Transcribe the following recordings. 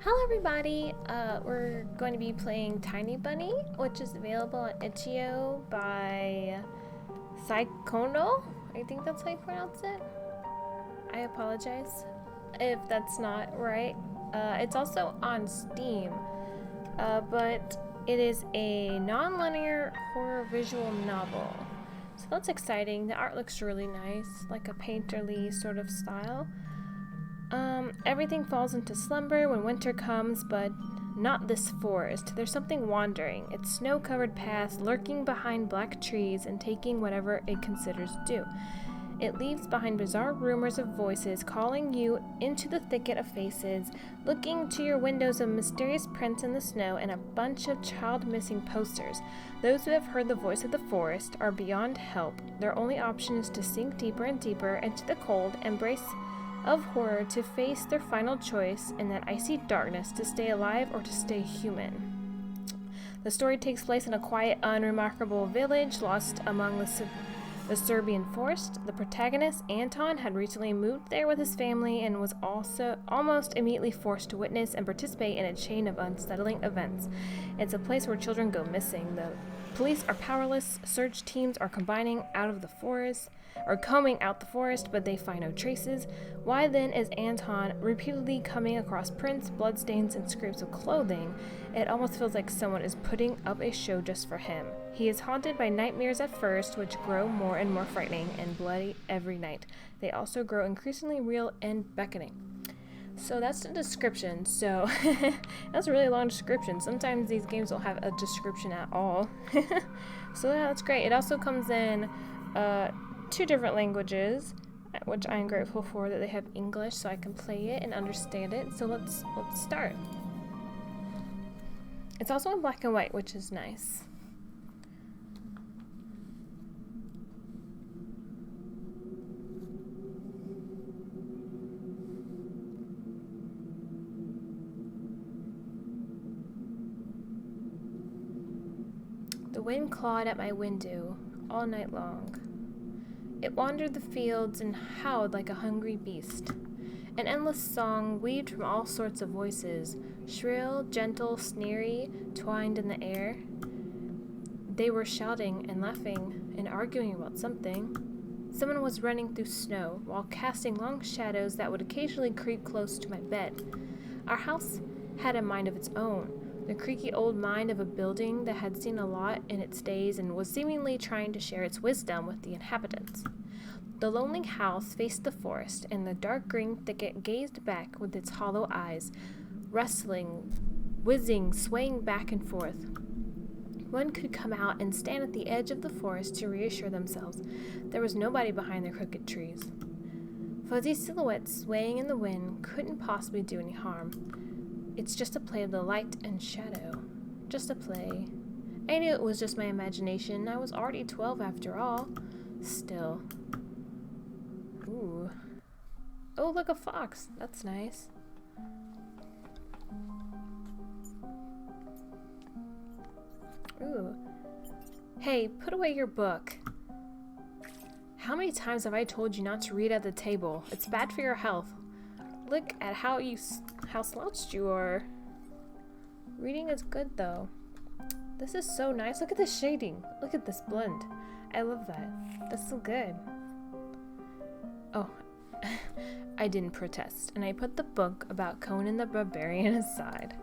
Hello everybody, we're going to be playing Tiny Bunny, which is available on Itch.io by Saikono. I think that's how you pronounce it. I apologize if that's not right. It's also on Steam, but it is a non-linear horror visual novel. So that's exciting. The art looks really nice, like a painterly sort of style. Everything falls into slumber when winter comes, but not this forest. There's something wandering, its snow-covered paths lurking behind black trees and taking whatever it considers due. It leaves behind bizarre rumors of voices calling you into the thicket of faces, looking to your windows of mysterious prints in the snow and a bunch of child-missing posters. Those who have heard the voice of the forest are beyond help. Their only option is to sink deeper and deeper into the cold embrace of horror, to face their final choice in that icy darkness, to stay alive or to stay human. The story takes place in a quiet, unremarkable village lost among the Serbian forest. The protagonist, Anton, had recently moved there with his family and was also almost immediately forced to witness and participate in a chain of unsettling events. It's a place where children go missing. The police are powerless. Search teams are combing out the forest, but they find no traces. Why then is Anton repeatedly coming across prints, bloodstains, and scraps of clothing? It almost feels like someone is putting up a show just for him. He is haunted by nightmares at first, which grow more and more frightening and bloody every night. They also grow increasingly real and beckoning. So that's the description. So that's a really long description. Sometimes these games don't have a description at all. So yeah, that's great. It also comes in 2 different languages, which I'm grateful for that they have English so I can play it and understand it. So let's start. It's also in black and white, which is nice. The wind clawed at my window all night long. It wandered the fields and howled like a hungry beast. An endless song weaved from all sorts of voices, shrill, gentle, sneery, twined in the air. They were shouting and laughing and arguing about something. Someone was running through snow while casting long shadows that would occasionally creep close to my bed. Our house had a mind of its own, the creaky old mind of a building that had seen a lot in its days and was seemingly trying to share its wisdom with the inhabitants. The lonely house faced the forest, and the dark green thicket gazed back with its hollow eyes, wrestling, whizzing, swaying back and forth. One could come out and stand at the edge of the forest to reassure themselves there was nobody behind the crooked trees. Fuzzy silhouettes swaying in the wind couldn't possibly do any harm. It's just a play of the light and shadow. Just a play. I knew it was just my imagination. I was already 12 after all. Still. Ooh. Oh, look, a fox. That's nice. Ooh. Hey, put away your book. How many times have I told you not to read at the table? It's bad for your health. Look at how slouched you are. Reading is good though. This is so nice. Look at the shading. Look at this blend. I love that. That's so good. Oh, I didn't protest, and I put the book about Conan the Barbarian aside.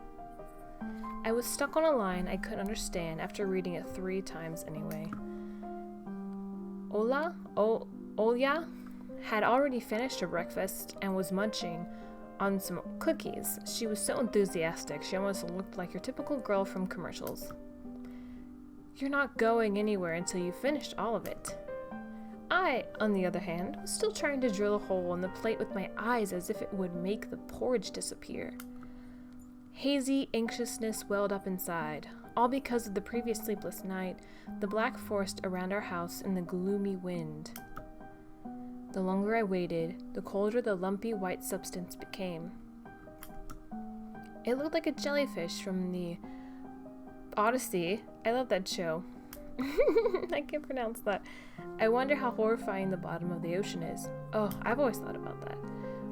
I was stuck on a line I couldn't understand after reading it 3 times anyway. Olya had already finished her breakfast and was munching on some cookies. She was so enthusiastic, she almost looked like your typical girl from commercials. You're not going anywhere until you finished all of it. I, on the other hand, was still trying to drill a hole in the plate with my eyes as if it would make the porridge disappear. Hazy anxiousness welled up inside, all because of the previous sleepless night, the black forest around our house, and the gloomy wind. The longer I waited, the colder the lumpy white substance became. It looked like a jellyfish from the Odyssey. I love that show. I can't pronounce that. I wonder how horrifying the bottom of the ocean is. Oh, I've always thought about that.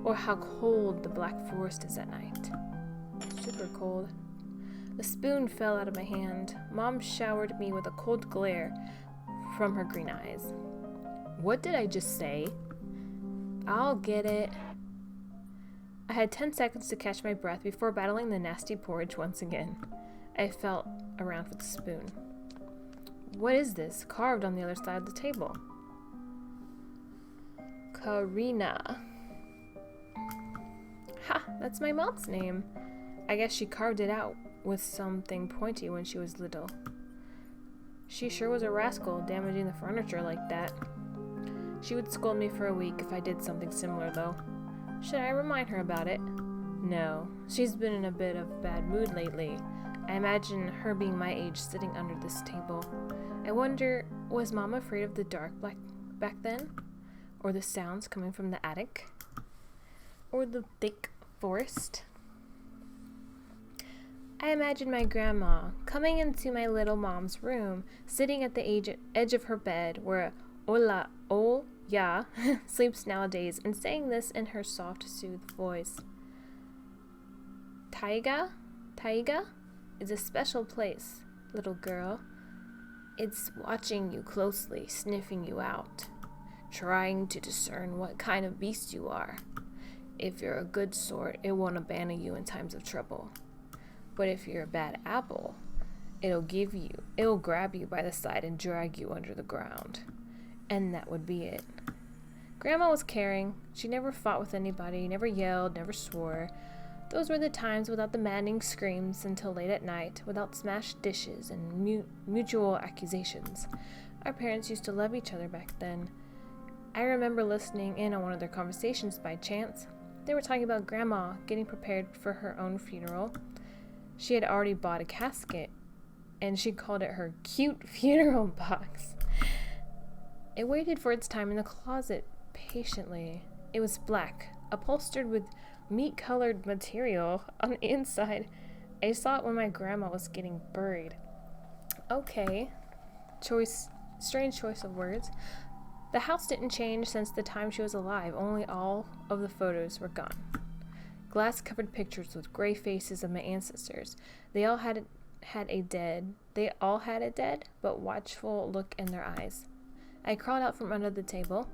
Or how cold the black forest is at night. super cold. The spoon fell out of my hand. Mom showered me with a cold glare from her green eyes. What did I just say? I'll get it. I had 10 seconds to catch my breath before battling the nasty porridge once again. I felt around for the spoon. What is this, carved on the other side of the table? Karina. Ha, that's my mom's name. I guess she carved it out with something pointy when she was little. She sure was a rascal, damaging the furniture like that. She would scold me for a week if I did something similar, though. Should I remind her about it? No, she's been in a bit of bad mood lately. I imagine her being my age sitting under this table. I wonder, was Mom afraid of the dark back then? Or the sounds coming from the attic? Or the thick forest? I imagine my grandma coming into my little mom's room, sitting at the edge of her bed where Olya sleeps nowadays, and saying this in her soft, soothed voice. Taiga is a special place, little girl. It's watching you closely, sniffing you out, trying to discern what kind of beast you are. If you're a good sort, it won't abandon you in times of trouble. But if you're a bad apple, it'll grab you by the side and drag you under the ground. And that would be it. Grandma was caring. She never fought with anybody, never yelled, never swore. Those were the times without the maddening screams until late at night, without smashed dishes and mutual accusations. Our parents used to love each other back then. I remember listening in on one of their conversations by chance. They were talking about Grandma getting prepared for her own funeral. She had already bought a casket, and she called it her cute funeral box. It waited for its time in the closet patiently. It was black, upholstered with meat-colored material on the inside. I saw it when my grandma was getting buried. Okay. Strange choice of words. The house didn't change since the time she was alive, only all of the photos were gone. Glass-covered pictures with gray faces of my ancestors. They all had a dead, but watchful look in their eyes. I crawled out from under the table.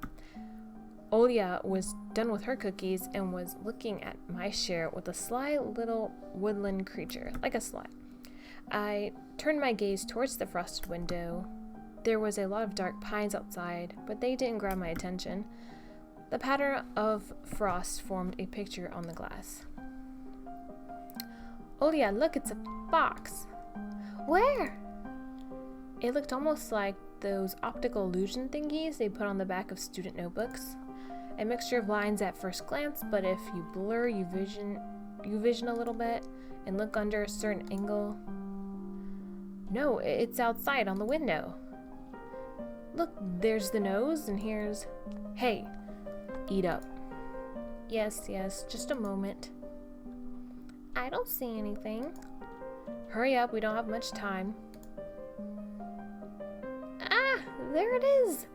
Olya was done with her cookies and was looking at my share with a sly little woodland creature, like a sly. I turned my gaze towards the frosted window. There was a lot of dark pines outside, but they didn't grab my attention. The pattern of frost formed a picture on the glass. Olya, look, it's a box. Where? It looked almost like those optical illusion thingies they put on the back of student notebooks. A mixture of lines at first glance, but if you blur your vision a little bit and look under a certain angle. No, it's outside on the window. Look, there's the nose, and here's... Hey, eat up. Yes, just a moment. I don't see anything. Hurry up, we don't have much time. Ah, there it is.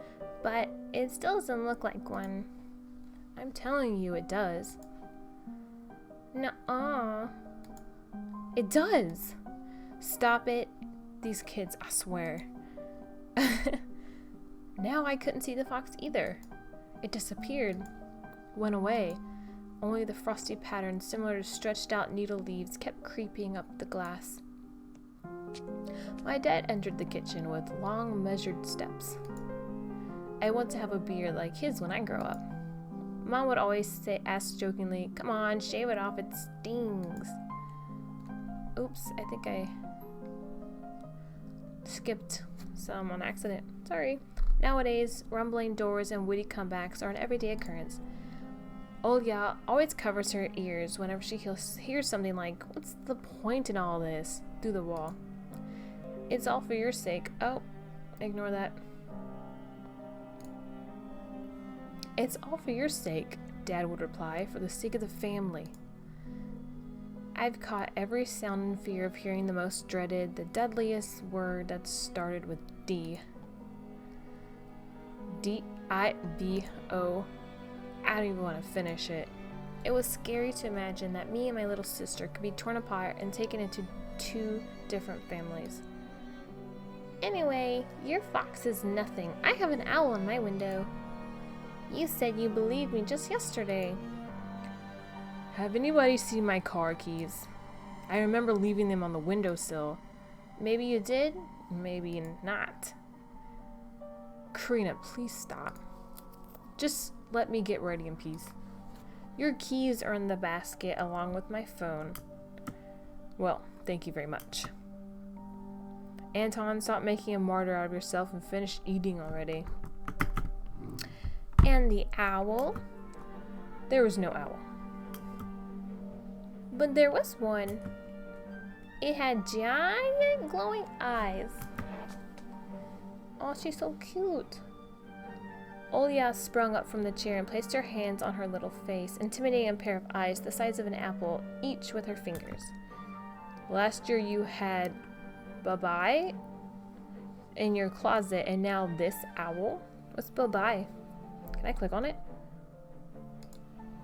But it still doesn't look like one. I'm telling you it does. Nuh-uh. It does. Stop it. These kids, I swear. Now I couldn't see the fox either. It disappeared. Went away. Only the frosty pattern, similar to stretched out needle leaves, kept creeping up the glass. My dad entered the kitchen with long, measured steps. I want to have a beard like his when I grow up. Mom would always ask jokingly, "Come on, shave it off, it stings." Oops, I think I skipped some on accident. Sorry. Nowadays, rumbling doors and witty comebacks are an everyday occurrence. Olya always covers her ears whenever she hears something like, "What's the point in all this?" through the wall. It's all for your sake. Oh, ignore that. It's all for your sake, Dad would reply, for the sake of the family. I've caught every sound in fear of hearing the most dreaded, the deadliest word that started with D. D-I-V-O. I don't even want to finish it. It was scary to imagine that me and my little sister could be torn apart and taken into two different families. Anyway, your fox is nothing. I have an owl in my window. You said you believed me just yesterday. Have anybody seen my car keys? I remember leaving them on the windowsill. Maybe you did, maybe not. Karina, please stop. Just let me get ready in peace. Your keys are in the basket along with my phone. Well, thank you very much. Anton, stop making a martyr out of yourself and finish eating already. And the owl? There was no owl. But there was one. It had giant glowing eyes. Oh, she's so cute. Olya sprung up from the chair and placed her hands on her little face, intimidating a pair of eyes the size of an apple, each with her fingers. Last year you had Bye-bye in your closet, and now this owl? What's Bye-bye? Can I click on it?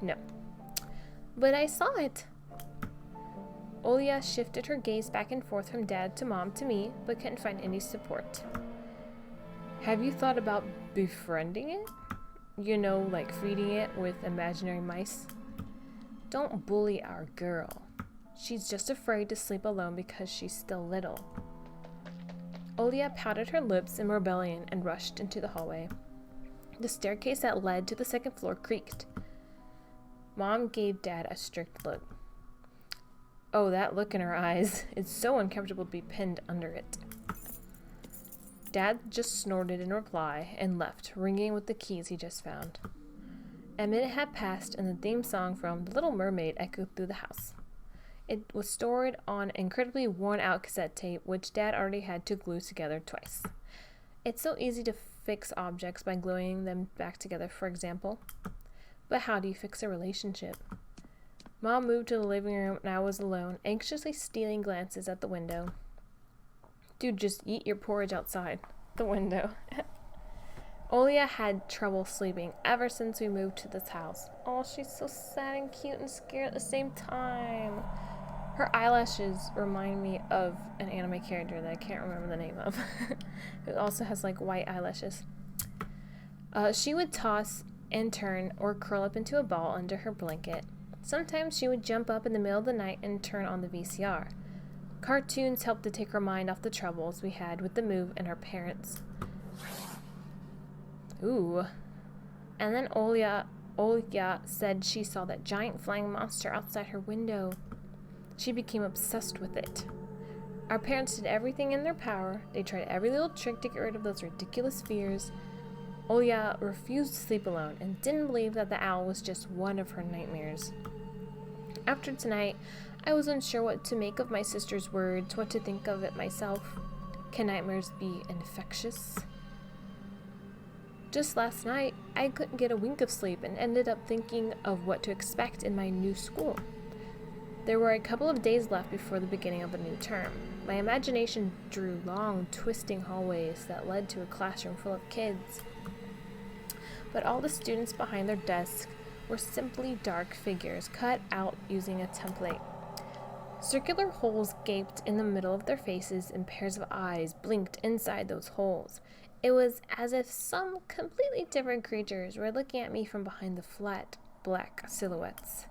No. But I saw it. Olya shifted her gaze back and forth from Dad to Mom to me, but couldn't find any support. Have you thought about befriending it? You know, like feeding it with imaginary mice? Don't bully our girl. She's just afraid to sleep alone because she's still little. Olya pouted her lips in rebellion and rushed into the hallway. The staircase that led to the second floor creaked. Mom gave Dad a strict look. Oh, that look in her eyes. It's so uncomfortable to be pinned under it. Dad just snorted in reply and left, ringing with the keys he just found. A minute had passed and the theme song from The Little Mermaid echoed through the house. It was stored on incredibly worn-out cassette tape, which Dad already had to glue together twice. It's so easy to fix objects by gluing them back together, for example. But how do you fix a relationship? Mom moved to the living room and I was alone, anxiously stealing glances at the window. Dude, just eat your porridge outside the window. Olya had trouble sleeping ever since we moved to this house. Oh, she's so sad and cute and scared at the same time. Her eyelashes remind me of an anime character that I can't remember the name of. It also has like white eyelashes. She would toss and turn or curl up into a ball under her blanket. Sometimes she would jump up in the middle of the night and turn on the VCR. Cartoons helped to take her mind off the troubles we had with the move and our parents. Ooh. And then Olya said she saw that giant flying monster outside her window. She became obsessed with it. Our parents did everything in their power. They tried every little trick to get rid of those ridiculous fears. Olya refused to sleep alone and didn't believe that the owl was just one of her nightmares. After tonight, I was unsure what to make of my sister's words, what to think of it myself. Can nightmares be infectious? Just last night, I couldn't get a wink of sleep and ended up thinking of what to expect in my new school. There were a couple of days left before the beginning of a new term. My imagination drew long, twisting hallways that led to a classroom full of kids. But all the students behind their desks were simply dark figures cut out using a template. Circular holes gaped in the middle of their faces and pairs of eyes blinked inside those holes. It was as if some completely different creatures were looking at me from behind the flat, black silhouettes.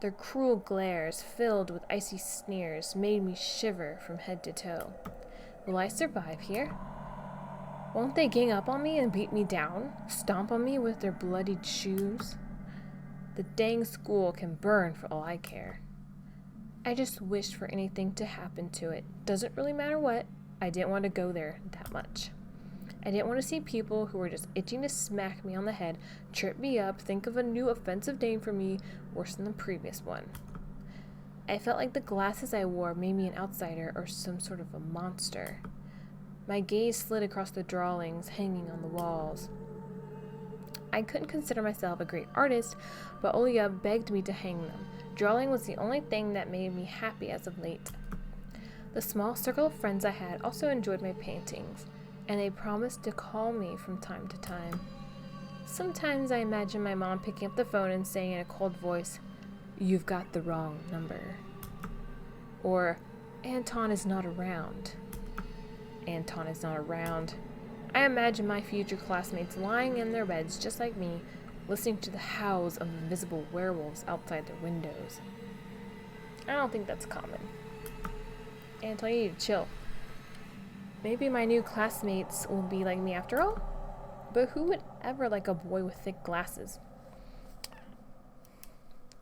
Their cruel glares, filled with icy sneers, made me shiver from head to toe. Will I survive here? Won't they gang up on me and beat me down, stomp on me with their bloodied shoes? The dang school can burn for all I care. I just wished for anything to happen to it. Doesn't really matter what. I didn't want to go there that much. I didn't want to see people who were just itching to smack me on the head, trip me up, think of a new offensive name for me, worse than the previous one. I felt like the glasses I wore made me an outsider or some sort of a monster. My gaze slid across the drawings hanging on the walls. I couldn't consider myself a great artist, but Olya begged me to hang them. Drawing was the only thing that made me happy as of late. The small circle of friends I had also enjoyed my paintings, and they promised to call me from time to time. Sometimes I imagine my mom picking up the phone and saying in a cold voice, "You've got the wrong number." Or, "Anton is not around." Anton is not around. I imagine my future classmates lying in their beds just like me, listening to the howls of invisible werewolves outside their windows. I don't think that's common. Anton, you need to chill. Maybe my new classmates will be like me after all? But who would ever like a boy with thick glasses?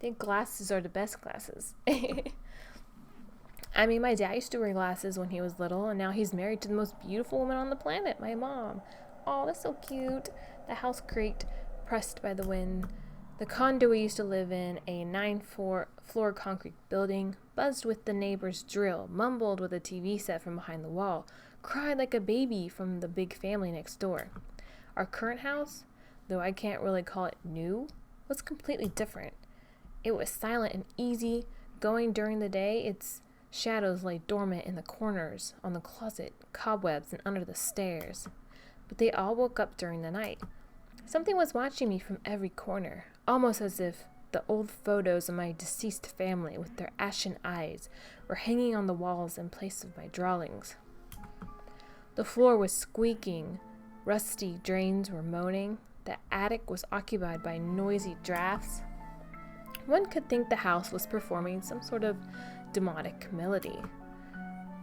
Thick glasses are the best glasses. I mean, my dad used to wear glasses when he was little, and now he's married to the most beautiful woman on the planet, my mom. Oh, that's so cute. The house creaked, pressed by the wind. The condo we used to live in, a 9-floor concrete building, buzzed with the neighbor's drill, mumbled with a TV set from behind the wall, cried like a baby from the big family next door. Our current house, though I can't really call it new, was completely different. It was silent and easy going during the day. Its shadows lay dormant in the corners, on the closet, cobwebs, and under the stairs. But they all woke up during the night. Something was watching me from every corner, almost as if the old photos of my deceased family with their ashen eyes were hanging on the walls in place of my drawings. The floor was squeaking, rusty drains were moaning, the attic was occupied by noisy drafts. One could think the house was performing some sort of demonic melody.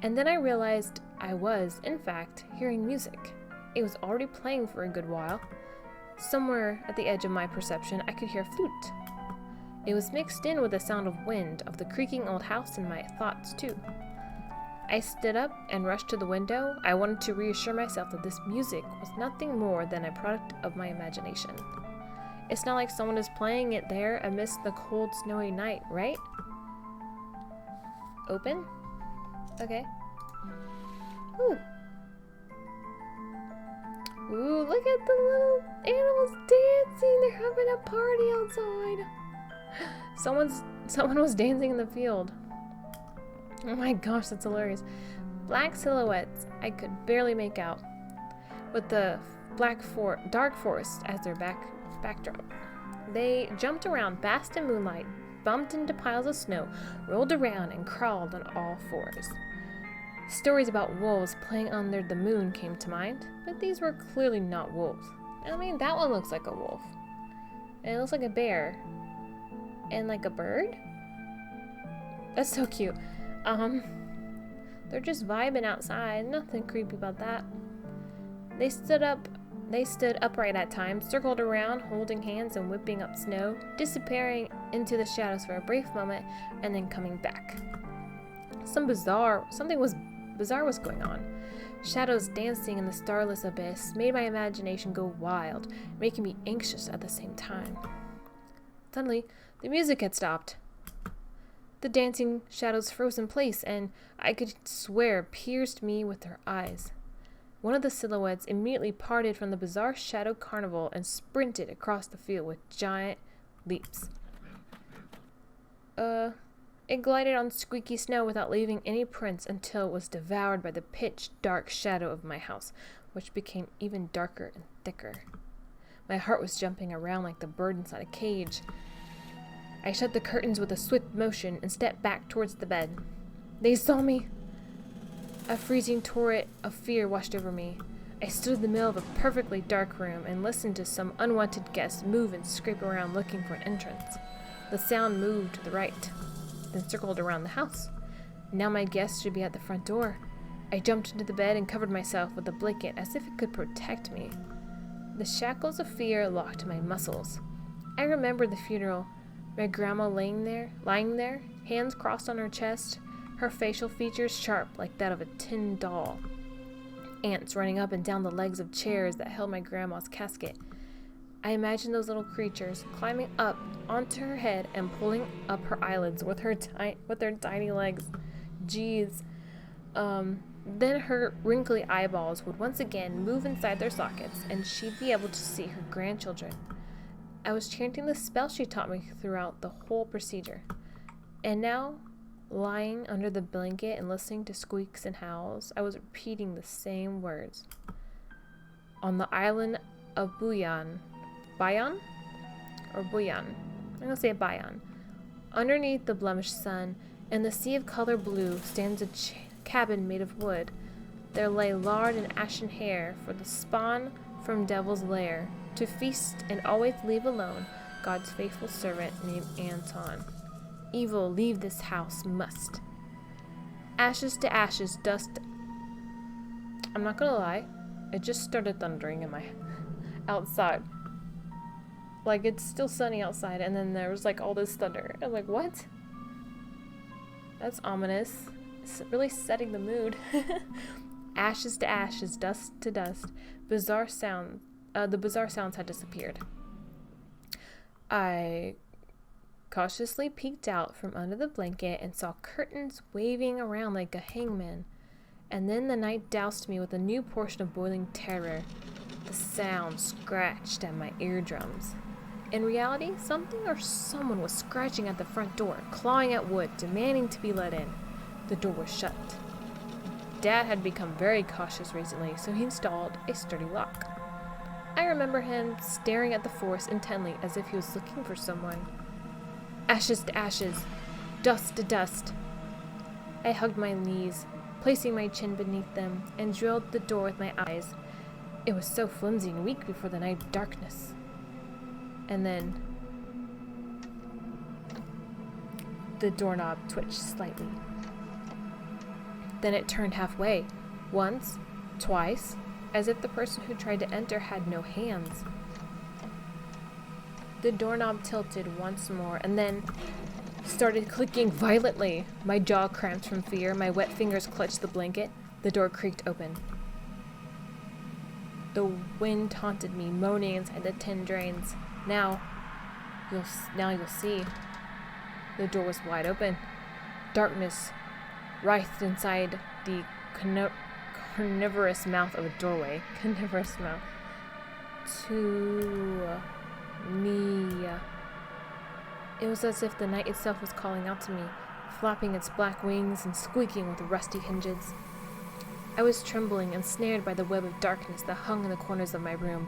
And then I realized I was, in fact, hearing music. It was already playing for a good while. Somewhere at the edge of my perception, I could hear a flute. It was mixed in with the sound of wind, of the creaking old house in my thoughts, too. I stood up and rushed to the window. I wanted to reassure myself that this music was nothing more than a product of my imagination. It's not like someone is playing it there amidst the cold, snowy night, right? Open? Okay. Ooh. Ooh, look at the little animals dancing. They're having a party outside. Someone was dancing in the field. Oh my gosh, that's hilarious. Black silhouettes I could barely make out, with the dark forest as their backdrop. They jumped around, basked in moonlight, bumped into piles of snow, rolled around, and crawled on all fours. Stories about wolves playing under the moon came to mind, but these were clearly not wolves. I mean, that one looks like a wolf. And it looks like a bear. And like a bird? That's so cute. They're just vibing outside. Nothing creepy about that. They stood upright at times, circled around, holding hands and whipping up snow, disappearing into the shadows for a brief moment, and then coming back. Something bizarre was going on. Shadows dancing in the starless abyss made my imagination go wild, making me anxious at the same time. Suddenly, the music had stopped. The dancing shadows froze in place, and I could swear pierced me with their eyes. One of the silhouettes immediately parted from the bizarre shadow carnival and sprinted across the field with giant leaps. It glided on squeaky snow without leaving any prints until it was devoured by the pitch-dark shadow of my house, which became even darker and thicker. My heart was jumping around like the bird inside a cage. I shut the curtains with a swift motion and stepped back towards the bed. They saw me! A freezing torrent of fear washed over me. I stood in the middle of a perfectly dark room and listened to some unwanted guest move and scrape around looking for an entrance. The sound moved to the right, then circled around the house. Now my guest should be at the front door. I jumped into the bed and covered myself with a blanket as if it could protect me. The shackles of fear locked my muscles. I remembered the funeral. My grandma lying there, hands crossed on her chest, her facial features sharp like that of a tin doll. Ants running up and down the legs of chairs that held my grandma's casket. I imagined those little creatures climbing up onto her head and pulling up her eyelids with their tiny legs. Jeez. Then her wrinkly eyeballs would once again move inside their sockets, and she'd be able to see her grandchildren. I was chanting the spell she taught me throughout the whole procedure. And now, lying under the blanket and listening to squeaks and howls, I was repeating the same words. On the island of Buyan, Bayan? Or Buyan? I'm gonna say Bayan. Underneath the blemished sun, in the sea of color blue, stands a cabin made of wood. There lay lard and ashen hair for the spawn from devil's lair, to feast and always leave alone God's faithful servant named Anton. Evil leave this house must. Ashes to ashes, dust. I'm not gonna lie, it just started thundering in my outside. Like, it's still sunny outside, and then there was like all this thunder. I'm like, what? That's ominous. It's really setting the mood. Ashes to ashes, dust to dust. Bizarre sound. The bizarre sounds had disappeared. I cautiously peeked out from under the blanket and saw curtains waving around like a hangman. And then the night doused me with a new portion of boiling terror. The sound scratched at my eardrums. In reality, something or someone was scratching at the front door, clawing at wood, demanding to be let in. The door was shut. Dad had become very cautious recently, so he installed a sturdy lock. I remember him staring at the forest intently as if he was looking for someone. Ashes to ashes, dust to dust. I hugged my knees, placing my chin beneath them, and drilled the door with my eyes. It was so flimsy and weak before the night darkness. And then the doorknob twitched slightly. Then it turned halfway, once, twice, as if the person who tried to enter had no hands. The doorknob tilted once more and then started clicking violently. My jaw cramped from fear, my wet fingers clutched the blanket. The door creaked open. The wind taunted me, moaning inside the tin drains. Now you'll see. The door was wide open. Darkness writhed inside the carnivorous mouth of a doorway. Carnivorous mouth. To me. It was as if the night itself was calling out to me, flapping its black wings and squeaking with rusty hinges. I was trembling and snared by the web of darkness that hung in the corners of my room,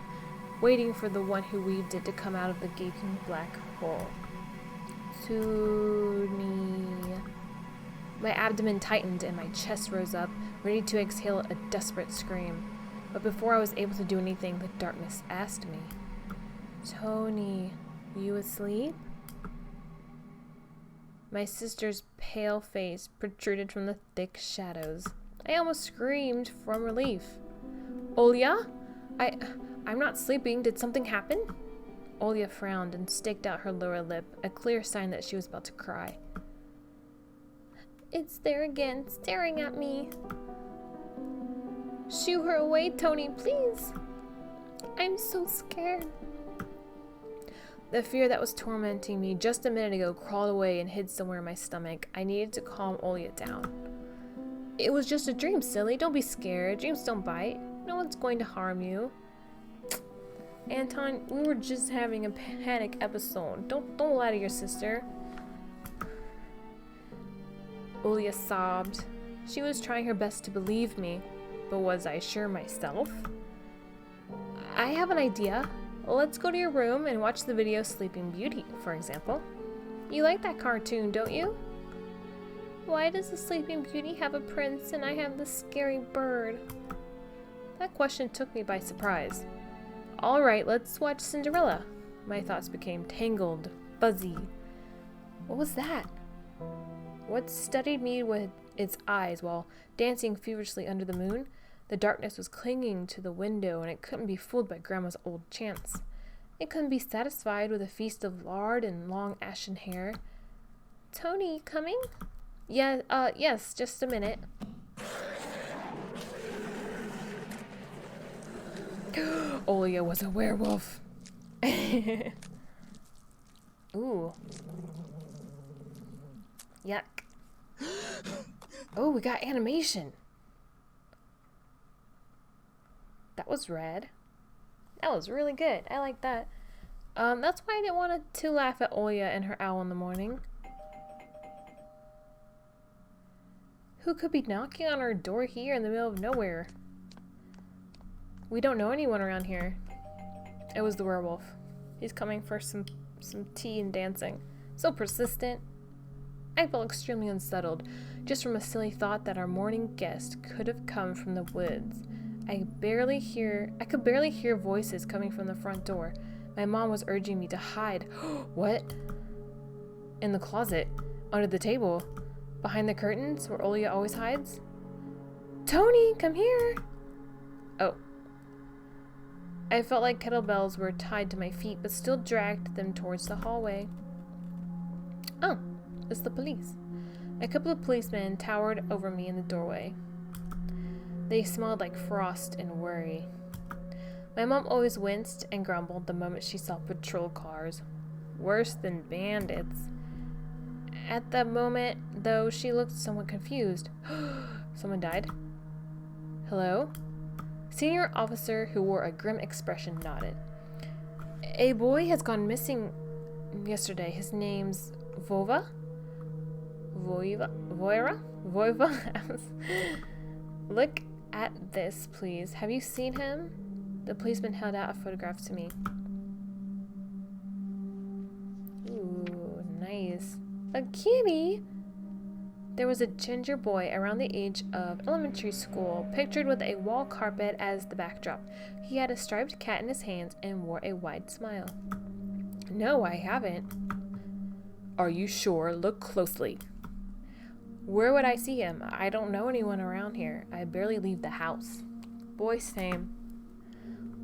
waiting for the one who weaved it to come out of the gaping black hole. To me. My abdomen tightened and my chest rose up, ready to exhale a desperate scream. But before I was able to do anything, the darkness asked me, "Tony, you asleep?" My sister's pale face protruded from the thick shadows. I almost screamed from relief. "Olya? I'm not sleeping. Did something happen?" Olya frowned and staked out her lower lip, a clear sign that she was about to cry. "It's there again, staring at me." "Shoo her away, Tony, please. I'm so scared." The fear that was tormenting me just a minute ago crawled away and hid somewhere in my stomach. I needed to calm Olya down. "It was just a dream, silly. Don't be scared. Dreams don't bite. No one's going to harm you." "Anton, we were just having a panic episode. Don't lie to your sister." Olya sobbed. She was trying her best to believe me, but was I sure myself? "I have an idea. Let's go to your room and watch the video Sleeping Beauty, for example. You like that cartoon, don't you?" "Why does the Sleeping Beauty have a prince and I have the scary bird?" That question took me by surprise. "All right, let's watch Cinderella." My thoughts became tangled, fuzzy. What was that? What studied me with its eyes while dancing feverishly under the moon? The darkness was clinging to the window, and it couldn't be fooled by Grandma's old chants. It couldn't be satisfied with a feast of lard and long ashen hair. "Tony, coming?" Yes, just a minute." Olya was a werewolf. Ooh. Yuck. Oh, we got animation. That was rad. That was really good. I like that. That's why I didn't want to laugh at Olya and her owl in the morning. Who could be knocking on our door here in the middle of nowhere? We don't know anyone around here. It was the werewolf. He's coming for some tea and dancing. So persistent. I felt extremely unsettled, just from a silly thought that our morning guest could have come from the woods. I could barely hear voices coming from the front door. My mom was urging me to hide. What? In the closet, under the table, behind the curtains, where Olia always hides? Tony, come here! Oh. I felt like kettlebells were tied to my feet, but still dragged them towards the hallway. Oh, it's the police. A couple of policemen towered over me in the doorway. They smelled like frost and worry. My mom always winced and grumbled the moment she saw patrol cars. Worse than bandits. At that moment, though, she looked somewhat confused. Someone died? Hello? Senior officer who wore a grim expression nodded. A boy has gone missing yesterday. His name's Voiva? Look at this, please. Have you seen him? The policeman held out a photograph to me. Ooh, nice. A kitty? There was a ginger boy around the age of elementary school, pictured with a wall carpet as the backdrop. He had a striped cat in his hands and wore a wide smile. No, I haven't. Are you sure? Look closely. Where would I see him? I don't know anyone around here. I barely leave the house. Boy, same.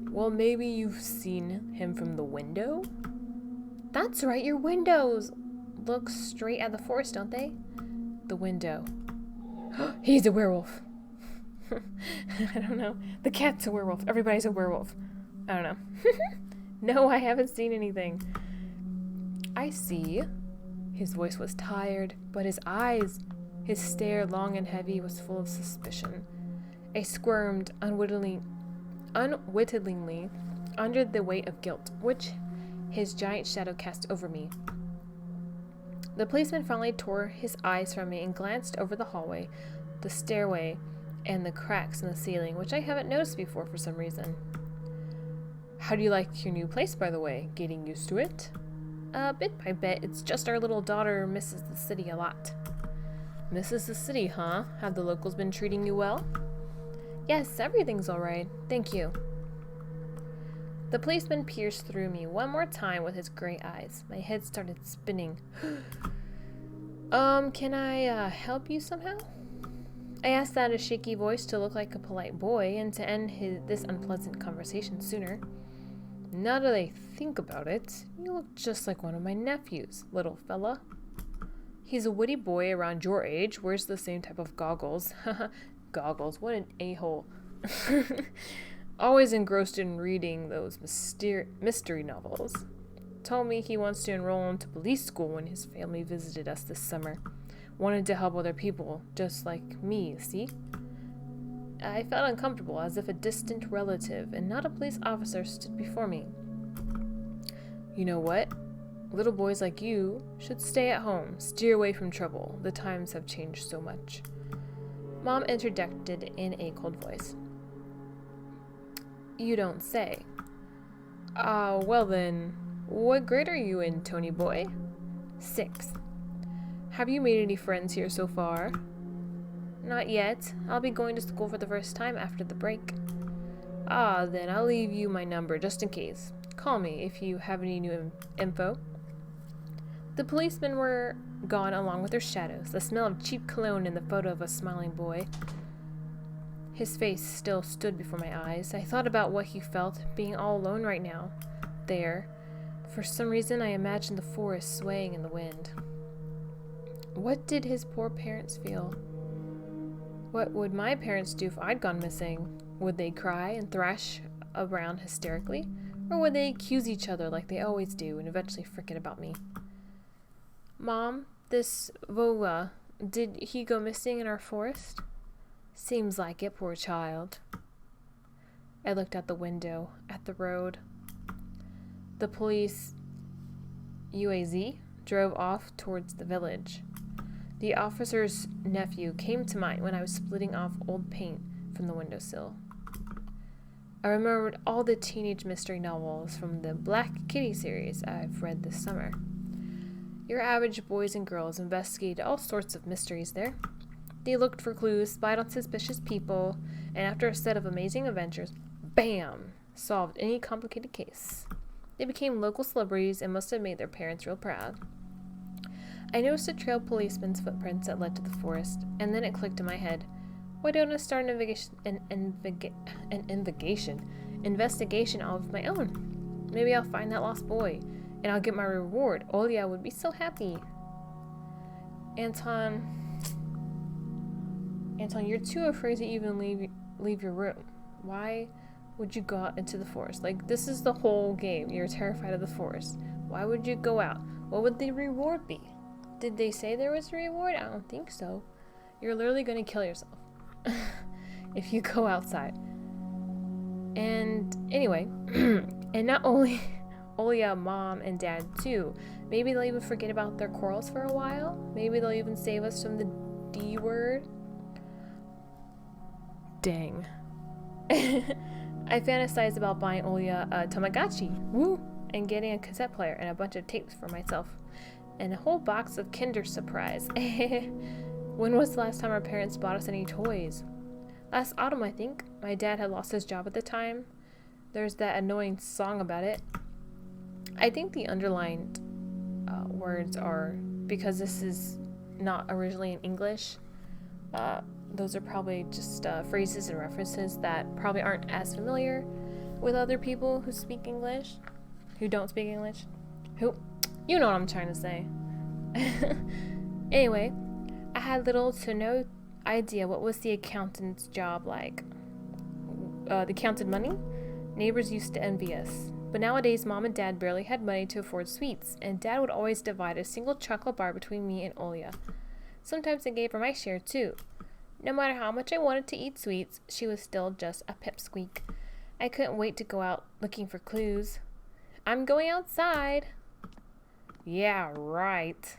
Well, maybe you've seen him from the window? That's right, your windows look straight at the forest, don't they? The window. He's a werewolf. I don't know. The cat's a werewolf. Everybody's a werewolf. I don't know. No, I haven't seen anything. I see. His voice was tired, but his eyes, his stare, long and heavy, was full of suspicion. I squirmed unwittingly under the weight of guilt, which his giant shadow cast over me. The policeman finally tore his eyes from me and glanced over the hallway, the stairway, and the cracks in the ceiling, which I haven't noticed before for some reason. How do you like your new place, by the way? Getting used to it? Bit by bit. It's just our little daughter misses the city a lot. Misses the city, huh? Have the locals been treating you well? Yes, everything's all right. Thank you. The policeman pierced through me one more time with his gray eyes. My head started spinning. Can I help you somehow? I asked that in a shaky voice to look like a polite boy and to end this unpleasant conversation sooner. Now that I think about it, you look just like one of my nephews, little fella. He's a witty boy around your age, wears the same type of goggles. Goggles, what an a-hole. Always engrossed in reading those mystery novels. Told me he wants to enroll into police school when his family visited us this summer. Wanted to help other people, just like me, see? I felt uncomfortable, as if a distant relative and not a police officer stood before me. You know what? Little boys like you should stay at home, steer away from trouble. The times have changed so much. Mom interjected in a cold voice. You don't say. Well then, what grade are you in, Tony boy? 6. Have you made any friends here so far? Not yet. I'll be going to school for the first time after the break. Then I'll leave you my number just in case. Call me if you have any new info. The policemen were gone along with their shadows, the smell of cheap cologne in the photo of a smiling boy. His face still stood before my eyes. I thought about what he felt, being all alone right now. There. For some reason, I imagined the forest swaying in the wind. What did his poor parents feel? What would my parents do if I'd gone missing? Would they cry and thrash around hysterically? Or would they accuse each other like they always do and eventually forget about me? Mom, this Voa, did he go missing in our forest? Seems like it, poor child. I looked out the window, at the road. The police UAZ drove off towards the village. The officer's nephew came to mind when I was splitting off old paint from the windowsill. I remembered all the teenage mystery novels from the Black Kitty series I've read this summer. Your average boys and girls investigated all sorts of mysteries there. They looked for clues, spied on suspicious people, and after a set of amazing adventures, bam, solved any complicated case. They became local celebrities and must have made their parents real proud. I noticed a trail of policemen's footprints that led to the forest, and then it clicked in my head. Why don't I start an investigation all of my own? Maybe I'll find that lost boy, and I'll get my reward. Olia would be so happy. Anton, you're too afraid to even leave your room. Why would you go out into the forest? Like, this is the whole game. You're terrified of the forest. Why would you go out? What would the reward be? Did they say there was a reward? I don't think so. You're literally going to kill yourself if you go outside. And anyway, and not only Olia, mom, and dad too. Maybe they'll even forget about their quarrels for a while. Maybe they'll even save us from the D word. Dang. I fantasized about buying Olia a Tamagotchi, woo, and getting a cassette player and a bunch of tapes for myself, and a whole box of Kinder Surprise. When was the last time our parents bought us any toys? Last autumn, I think. My dad had lost his job at the time. There's that annoying song about it. I think the underlined words are because this is not originally in English. Those are probably just phrases and references that probably aren't as familiar with other people who speak English, who don't speak English, you know what I'm trying to say. Anyway, I had little to no idea what was the accountant's job like. The counted money? Neighbors used to envy us. But nowadays, mom and dad barely had money to afford sweets, and dad would always divide a single chocolate bar between me and Olia. Sometimes I gave her my share too. No matter how much I wanted to eat sweets, she was still just a pipsqueak. I couldn't wait to go out looking for clues. I'm going outside. Yeah, right.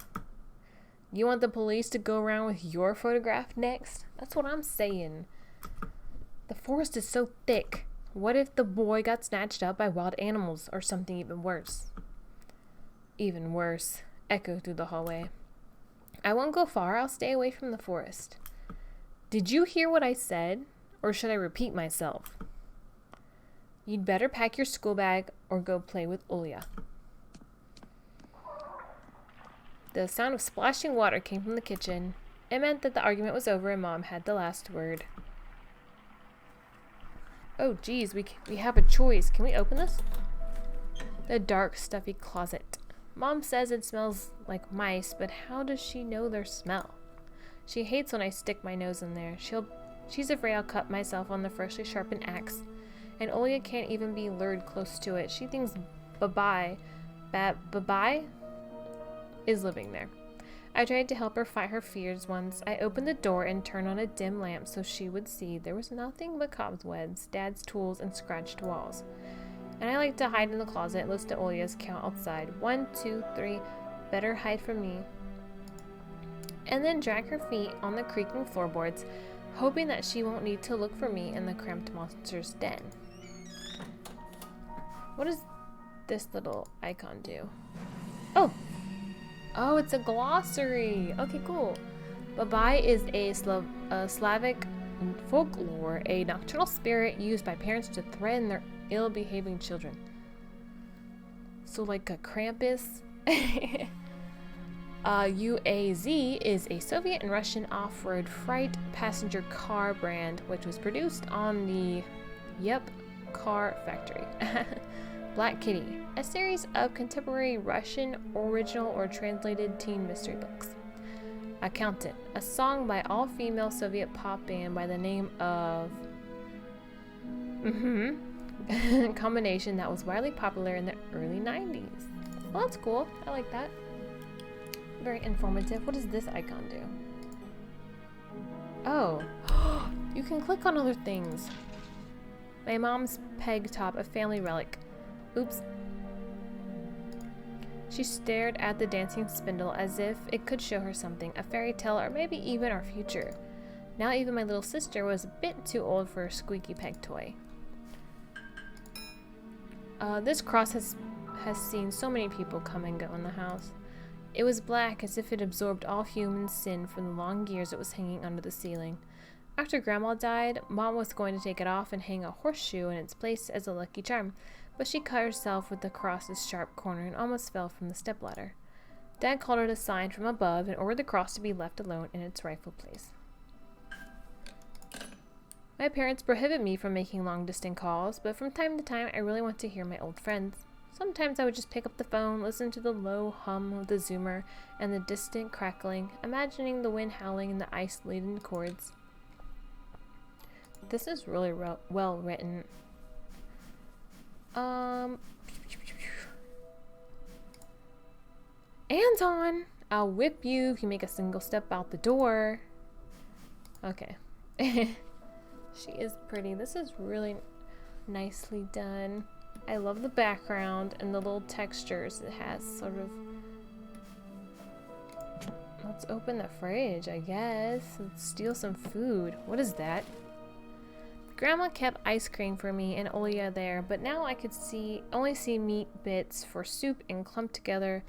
You want the police to go around with your photograph next? That's what I'm saying. The forest is so thick. What if the boy got snatched up by wild animals or something even worse? Even worse, echoed through the hallway. I won't go far. I'll stay away from the forest. Did you hear what I said, or should I repeat myself? You'd better pack your school bag or go play with Olia. The sound of splashing water came from the kitchen. It meant that the argument was over and Mom had the last word. Oh, geez, we have a choice. Can we open this? The dark, stuffy closet. Mom says it smells like mice, but how does she know their smell? She hates when I stick my nose in there. She's afraid I'll cut myself on the freshly sharpened axe. And Olia can't even be lured close to it. She thinks Babai is living there. I tried to help her fight her fears once. I opened the door and turned on a dim lamp so she would see there was nothing but cobwebs, Dad's tools, and scratched walls. And I like to hide in the closet and listen to Olia's count outside. 1, 2, 3. Better hide from me. And then drag her feet on the creaking floorboards, hoping that she won't need to look for me in the cramped monster's den. What does this little icon do? Oh, it's a glossary. Okay, cool. Babai is a Slavic folklore, a nocturnal spirit used by parents to threaten their ill-behaving children. So like a Krampus. UAZ is a Soviet and Russian off-road freight passenger car brand which was produced on the Car Factory. Black Kitty, a series of contemporary Russian original or translated teen mystery books. Accountant, a song by all-female Soviet pop band by the name of combination that was widely popular in the early 90s. Well, that's cool. I like that. Very informative. What does this icon do? Oh, you can click on other things. My mom's peg top, a family relic. Oops. She stared at the dancing spindle as if it could show her something, a fairy tale or maybe even our future. Now even my little sister was a bit too old for a squeaky peg toy. This cross has seen so many people come and go in the house. It was black, as if it absorbed all human sin from the long years it was hanging under the ceiling. After Grandma died, Mom was going to take it off and hang a horseshoe in its place as a lucky charm, but she cut herself with the cross's sharp corner and almost fell from the stepladder. Dad called it a sign from above and ordered the cross to be left alone in its rightful place. My parents prohibit me from making long-distance calls, but from time to time I really want to hear my old friends. Sometimes I would just pick up the phone, listen to the low hum of the zoomer and the distant crackling, imagining the wind howling in the ice-laden chords. This is really well written. Anton! I'll whip you if you make a single step out the door. Okay. She is pretty. This is really nicely done. I love the background and the little textures it has, sort of. Let's open the fridge, I guess. Let's steal some food. What is that? Grandma kept ice cream for me and Olya there, but now I could only see meat bits for soup and clumped together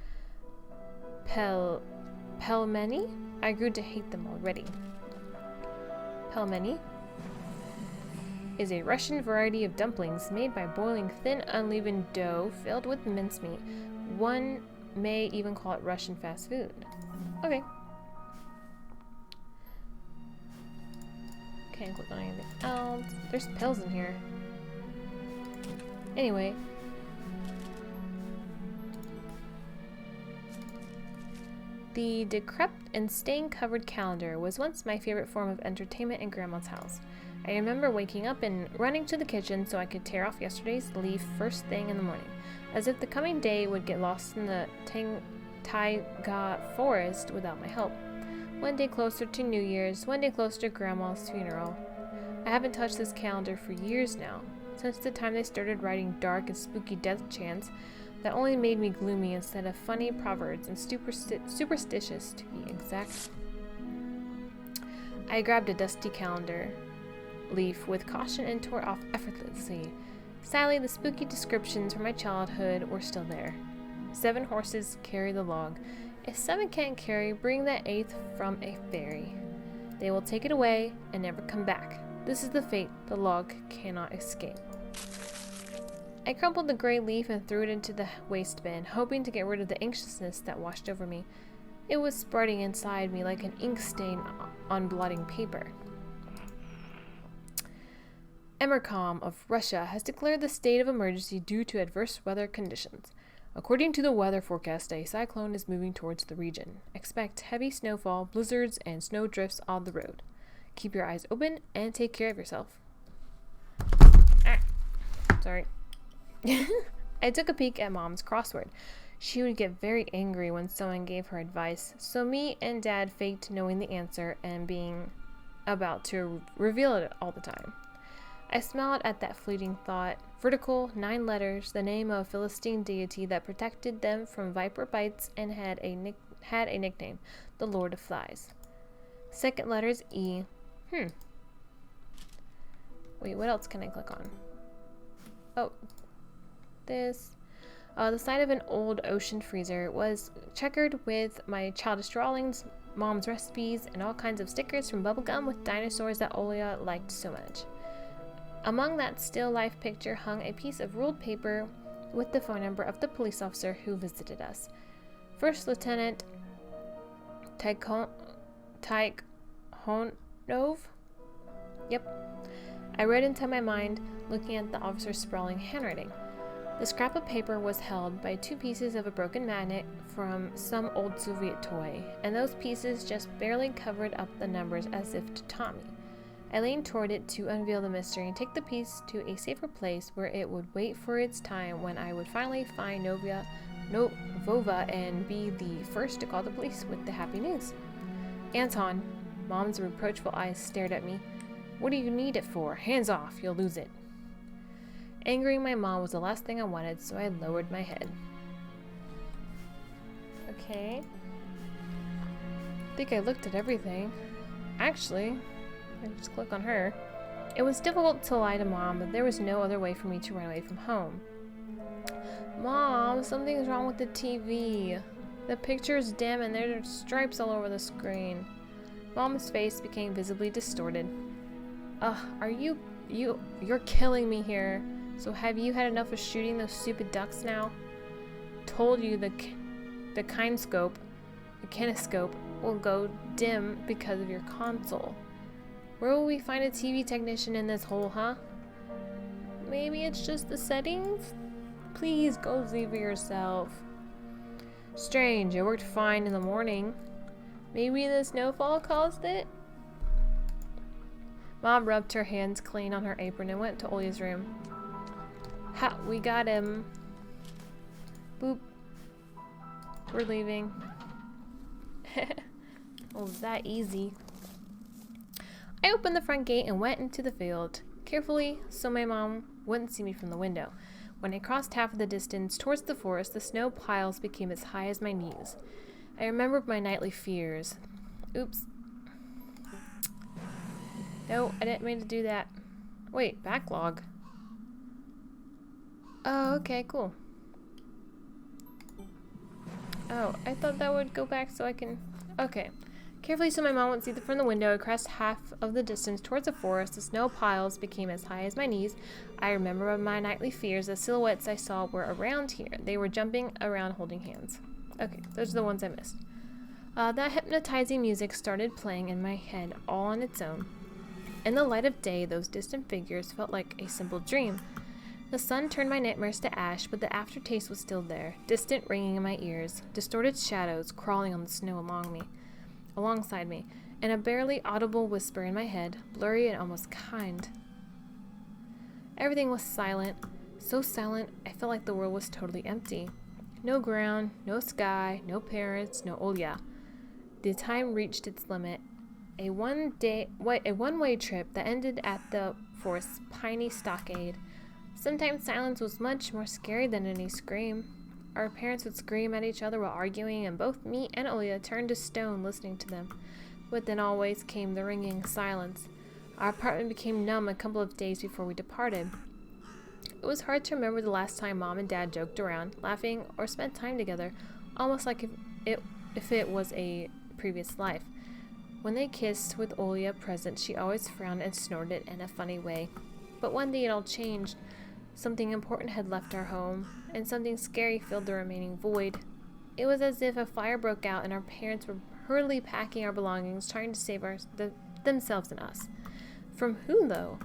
pelmeni? I grew to hate them already. Pelmeni is a Russian variety of dumplings made by boiling thin, unleavened dough filled with mincemeat. One may even call it Russian fast food. Okay. Can't click on anything else. There's pills in here. Anyway. The decrepit and stain-covered calendar was once my favorite form of entertainment in Grandma's house. I remember waking up and running to the kitchen so I could tear off yesterday's leaf first thing in the morning, as if the coming day would get lost in the taiga forest without my help. One day closer to New Year's, one day closer to Grandma's funeral. I haven't touched this calendar for years now, since the time they started writing dark and spooky death chants that only made me gloomy instead of funny proverbs and superstitious to be exact. I grabbed a dusty calendar leaf with caution and tore off effortlessly. Sadly, the spooky descriptions from my childhood were still there. 7 horses carry the log. If 7 can't carry, bring the 8th from a fairy. They will take it away and never come back. This is the fate the log cannot escape. I crumpled the gray leaf and threw it into the waste bin, hoping to get rid of the anxiousness that washed over me. It was spreading inside me like an ink stain on blotting paper. Emercom of Russia has declared the state of emergency due to adverse weather conditions. According to the weather forecast, a cyclone is moving towards the region. Expect heavy snowfall, blizzards, and snow drifts on the road. Keep your eyes open and take care of yourself. Sorry. I took a peek at Mom's crossword. She would get very angry when someone gave her advice, so me and Dad faked knowing the answer and being about to reveal it all the time. I smiled at that fleeting thought. Vertical, 9 letters, the name of a Philistine deity that protected them from viper bites and had a nickname, the Lord of Flies. Second letter is E. Wait, what else can I click on? Oh, this. The side of an old ocean freezer was checkered with my childish drawings, Mom's recipes, and all kinds of stickers from bubblegum with dinosaurs that Olya liked so much. Among that still life picture hung a piece of ruled paper with the phone number of the police officer who visited us. First Lieutenant Tikhonov? Yep. I read into my mind, looking at the officer's sprawling handwriting. The scrap of paper was held by 2 pieces of a broken magnet from some old Soviet toy, and those pieces just barely covered up the numbers as if to taunt me. I leaned toward it to unveil the mystery and take the piece to a safer place where it would wait for its time when I would finally find Vova and be the first to call the police with the happy news. Anton, Mom's reproachful eyes stared at me. What do you need it for? Hands off, you'll lose it. Angering my mom was the last thing I wanted, so I lowered my head. Okay. I think I looked at everything. Actually, I just click on her. It was difficult to lie to Mom, but there was no other way for me to run away from home. Mom, something's wrong with the TV. The picture's dim and there are stripes all over the screen. Mom's face became visibly distorted. Are you're killing me here. So have you had enough of shooting those stupid ducks now? Told you the kinescope will go dim because of your console. Where will we find a TV technician in this hole, huh? Maybe it's just the settings? Please go see for yourself. Strange, it worked fine in the morning. Maybe the snowfall caused it? Mom rubbed her hands clean on her apron and went to Olia's room. Ha, we got him. Boop. We're leaving. Well, that easy. I opened the front gate and went into the field, carefully so my mom wouldn't see me from the window. When I crossed half of the distance towards the forest, the snow piles became as high as my knees. I remembered my nightly fears. Oops. No, I didn't mean to do that. Wait, backlog. Oh, okay, cool. Oh, I thought that would go back so I can... Okay. Carefully so my mom wouldn't see from the window, I crossed half of the distance towards the forest. The snow piles became as high as my knees. I remember my nightly fears. The silhouettes I saw were around here. They were jumping around holding hands. Okay, those are the ones I missed. That hypnotizing music started playing in my head all on its own. In the light of day, those distant figures felt like a simple dream. The sun turned my nightmares to ash, but the aftertaste was still there, distant ringing in my ears, distorted shadows crawling on the snow alongside me, and a barely audible whisper in my head, blurry and almost kind. Everything was silent, so silent I felt like the world was totally empty. No ground, no sky, no parents, no Olia. The time reached its limit. A one-way trip that ended at the forest's piney stockade. Sometimes silence was much more scary than any scream. Our parents would scream at each other while arguing, and both me and Olia turned to stone listening to them. But then always came the ringing silence. Our apartment became numb a couple of days before we departed. It was hard to remember the last time Mom and Dad joked around, laughing, or spent time together, almost like if it was a previous life. When they kissed with Olia present, she always frowned and snorted in a funny way. But one day it all changed. Something important had left our home, and something scary filled the remaining void. It was as if a fire broke out and our parents were hurriedly packing our belongings, trying to save themselves and us. From who, though?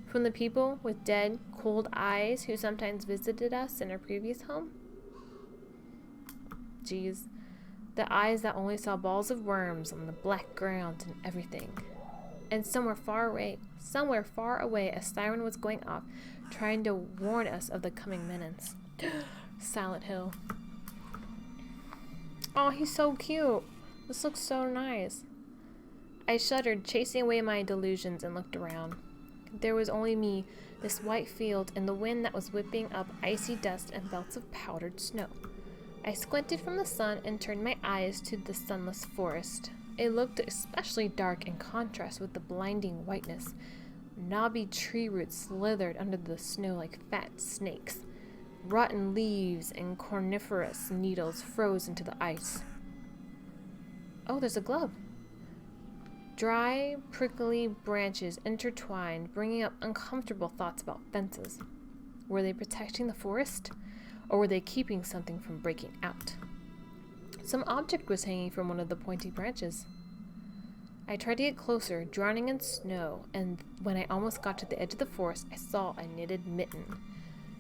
From the people with dead, cold eyes who sometimes visited us in our previous home? Geez. The eyes that only saw balls of worms on the black ground and everything. And somewhere far away, a siren was going off, trying to warn us of the coming menace. Silent Hill. Oh, he's so cute. This looks so nice. I shuddered, chasing away my delusions, and looked around. There was only me, this white field, and the wind that was whipping up icy dust and belts of powdered snow. I squinted from the sun and turned my eyes to the sunless forest. It looked especially dark in contrast with the blinding whiteness. Knobby tree roots slithered under the snow like fat snakes. Rotten leaves and coniferous needles froze into the ice. Oh, there's a glove. Dry, prickly branches intertwined, bringing up uncomfortable thoughts about fences. Were they protecting the forest? Or were they keeping something from breaking out? Some object was hanging from one of the pointy branches. I tried to get closer, drowning in snow, and when I almost got to the edge of the forest, I saw a knitted mitten.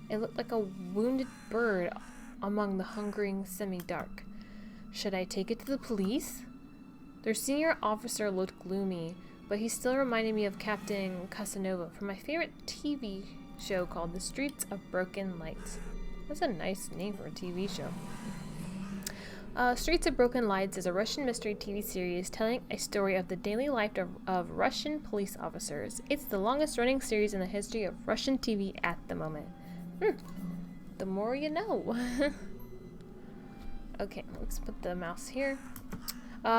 It looked like a wounded bird among the hungering semi-dark. Should I take it to the police? Their senior officer looked gloomy, but he still reminded me of Captain Casanova from my favorite TV show called The Streets of Broken Lights. That's a nice name for a TV show. Streets of Broken Lights is a Russian mystery TV series telling a story of the daily life of Russian police officers. It's the longest running series in the history of Russian TV at the moment. The more you know. Okay, let's put the mouse here.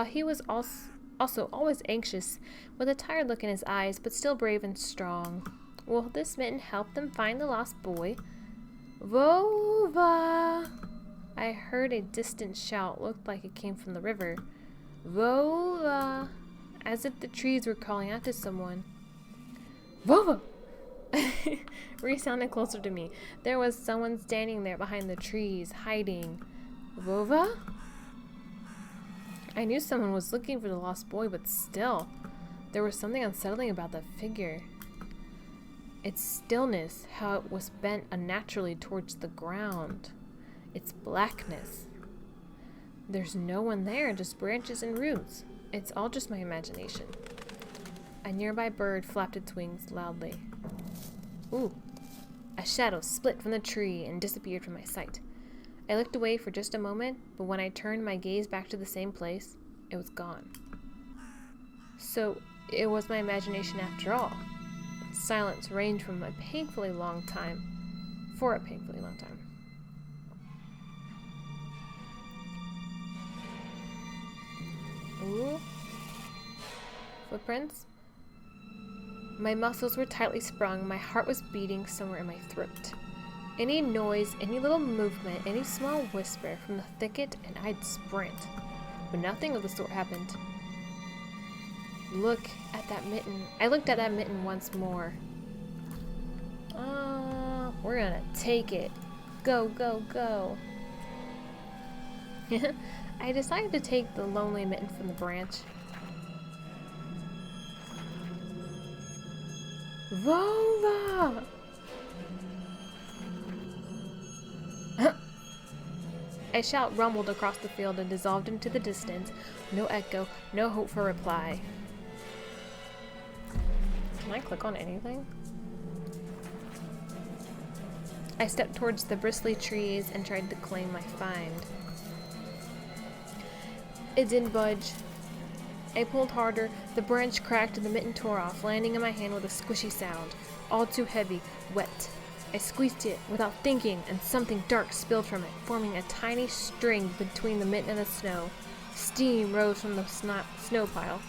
He was also always anxious, with a tired look in his eyes, but still brave and strong. Will this mitten help them find the lost boy? Vova! I heard a distant shout, looked like it came from the river. Vova! As if the trees were calling out to someone. Vova! Resounded closer to me. There was someone standing there behind the trees, hiding. Vova? I knew someone was looking for the lost boy, but still, there was something unsettling about that figure. Its stillness, how it was bent unnaturally towards the ground. Its blackness. There's no one there, just branches and roots. It's all just my imagination. A nearby bird flapped its wings loudly. Ooh. A shadow split from the tree and disappeared from my sight. I looked away for just a moment, but when I turned my gaze back to the same place, it was gone. So, it was my imagination after all. Silence reigned for a painfully long time. Ooh. Footprints? My muscles were tightly sprung, my heart was beating somewhere in my throat. Any noise, any little movement, any small whisper from the thicket, and I'd sprint. But nothing of the sort happened. Look at that mitten. I looked at that mitten once more. We're gonna take it. Go, go, go. I decided to take the lonely mitten from the branch. Vova! A shout rumbled across the field and dissolved into the distance. No echo, no hope for reply. Can I click on anything? I stepped towards the bristly trees and tried to claim my find. It didn't budge. I pulled harder, the branch cracked and the mitten tore off, landing in my hand with a squishy sound. All too heavy, wet. I squeezed it without thinking, and something dark spilled from it, forming a tiny string between the mitten and the snow. Steam rose from the snow pile.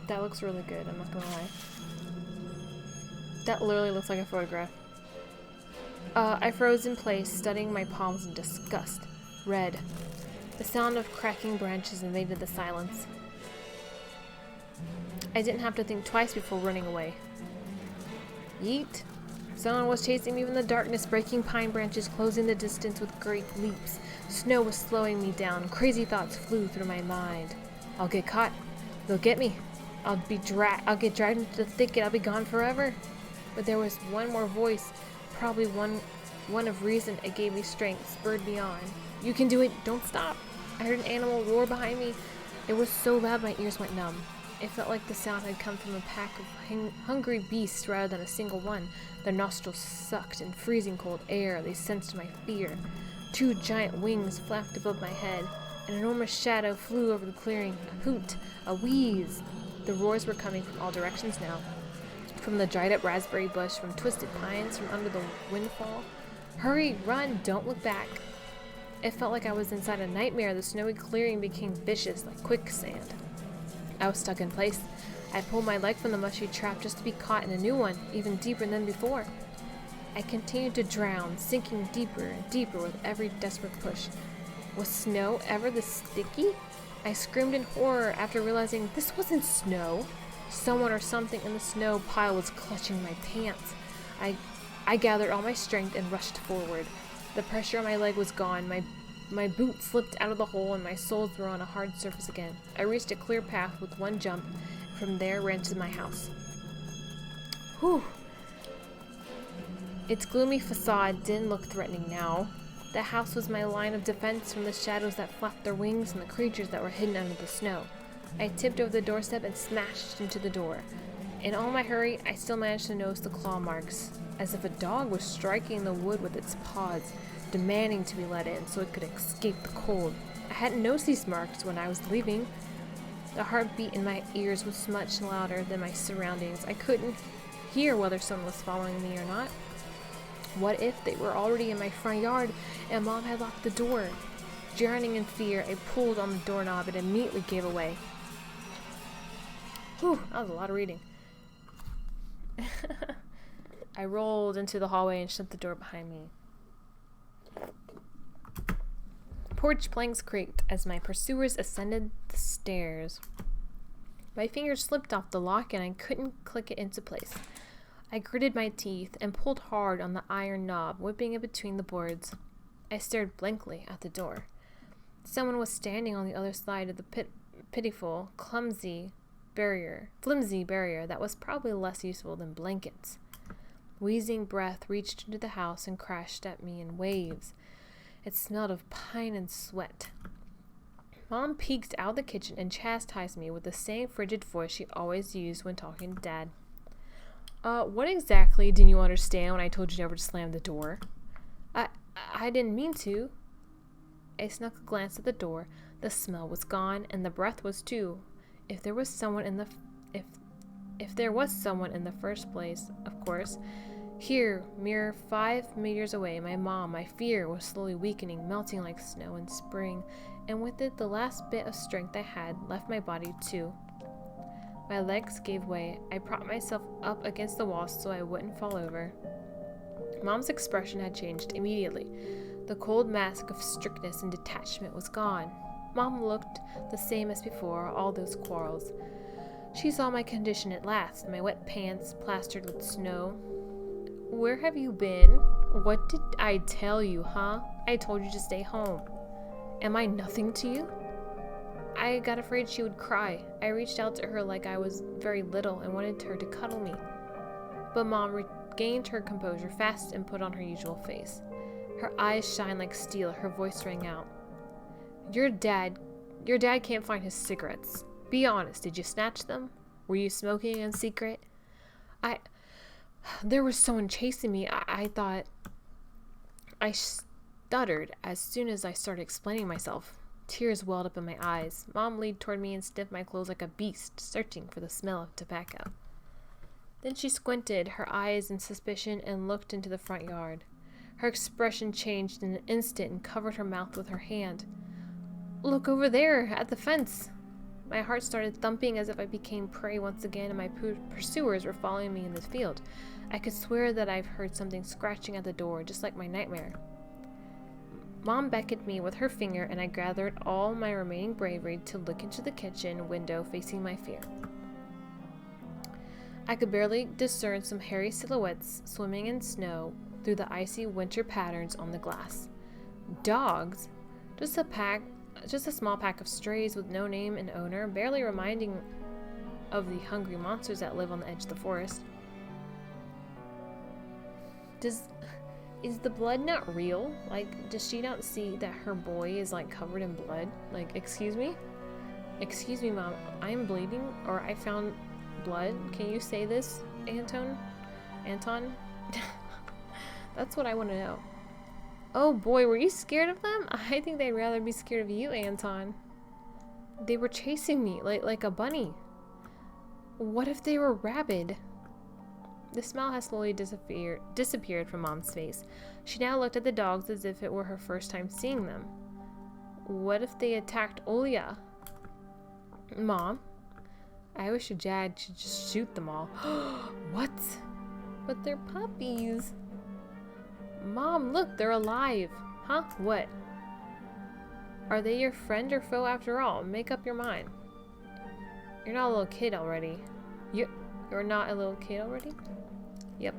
That looks really good, I'm not gonna lie. That literally looks like a photograph. I froze in place, studying my palms in disgust. Red. The sound of cracking branches invaded the silence. I didn't have to think twice before running away. Yeet. Someone was chasing me from the darkness, breaking pine branches, closing the distance with great leaps. Snow was slowing me down. Crazy thoughts flew through my mind. I'll get caught. They'll get me. I'll get dragged into the thicket. I'll be gone forever. But there was one more voice, probably one of reason. It gave me strength, spurred me on. You can do it. Don't stop. I heard an animal roar behind me. It was so loud my ears went numb. It felt like the sound had come from a pack of hungry beasts rather than a single one. Their nostrils sucked in freezing cold air. They sensed my fear. Two giant wings flapped above my head. An enormous shadow flew over the clearing. A hoot, a wheeze. The roars were coming from all directions now. From the dried-up raspberry bush, from twisted pines, from under the windfall. Hurry, run, don't look back. It felt like I was inside a nightmare. The snowy clearing became vicious, like quicksand. I was stuck in place. I pulled my leg from the mushy trap just to be caught in a new one, even deeper than before. I continued to drown, sinking deeper and deeper with every desperate push. Was snow ever this sticky? I screamed in horror after realizing this wasn't snow. Someone or something in the snow pile was clutching my pants. I gathered all my strength and rushed forward. The pressure on my leg was gone. My boot slipped out of the hole and my soles were on a hard surface again. I reached a clear path with one jump. From there, ran to my house. Whew. Its gloomy facade didn't look threatening now. The house was my line of defense from the shadows that flapped their wings and the creatures that were hidden under the snow. I tipped over the doorstep and smashed into the door. In all my hurry, I still managed to notice the claw marks, as if a dog was striking the wood with its paws, demanding to be let in so it could escape the cold. I hadn't noticed these marks when I was leaving. The heartbeat in my ears was much louder than my surroundings. I couldn't hear whether someone was following me or not. What if they were already in my front yard and Mom had locked the door? Drowning in fear, I pulled on the doorknob and immediately gave away. Whew, that was a lot of reading. I rolled into the hallway and shut the door behind me. Porch planks creaked as my pursuers ascended the stairs. My fingers slipped off the lock and I couldn't click it into place. I gritted my teeth and pulled hard on the iron knob, whipping it between the boards. I stared blankly at the door. Someone was standing on the other side of the pitiful, flimsy barrier that was probably less useful than blankets. Wheezing breath reached into the house and crashed at me in waves. It smelled of pine and sweat. Mom peeked out of the kitchen and chastised me with the same frigid voice she always used when talking to Dad. What exactly didn't you understand when I told you never to slam the door? I didn't mean to. I snuck a glance at the door. The smell was gone, and the breath was too. If there was someone in the first place, of course. Here, mere 5 meters away, my mom, my fear, was slowly weakening, melting like snow in spring, and with it the last bit of strength I had left my body too. My legs gave way. I propped myself up against the wall so I wouldn't fall over. Mom's expression had changed immediately. The cold mask of strictness and detachment was gone. Mom looked the same as before all those quarrels. She saw my condition at last, my wet pants plastered with snow. Where have you been? What did I tell you, huh? I told you to stay home. Am I nothing to you? I got afraid she would cry. I reached out to her like I was very little and wanted her to cuddle me. But Mom regained her composure fast and put on her usual face. Her eyes shined like steel. Her voice rang out. Your dad can't find his cigarettes. Be honest, did you snatch them? Were you smoking in secret? There was someone chasing me. I thought... I stuttered as soon as I started explaining myself. Tears welled up in my eyes. Mom leaned toward me and sniffed my clothes like a beast, searching for the smell of tobacco. Then she squinted her eyes in suspicion and looked into the front yard. Her expression changed in an instant and covered her mouth with her hand. Look over there, at the fence. My heart started thumping as if I became prey once again and my pursuers were following me in this field. I could swear that I've heard something scratching at the door, just like my nightmare. Mom beckoned me with her finger and I gathered all my remaining bravery to look into the kitchen window facing my fear. I could barely discern some hairy silhouettes swimming in snow through the icy winter patterns on the glass. Dogs? Just a small pack of strays with no name and owner, barely reminding of the hungry monsters that live on the edge of the forest. Is the blood not real? Like, does she not see that her boy is, like, covered in blood? Like, excuse me? Excuse me, Mom, I'm bleeding, or I found blood. Can you say this, Anton? That's what I want to know. Oh boy, were you scared of them? I think they'd rather be scared of you, Anton. They were chasing me like a bunny. What if they were rabid? The smile had slowly disappeared from Mom's face. She now looked at the dogs as if it were her first time seeing them. What if they attacked Olia? Mom, I wish your dad should just shoot them all. What? But they're puppies. Mom, look, they're alive. Huh? What? Are they your friend or foe after all? Make up your mind. You're not a little kid already. You're not a little kid already? Yep.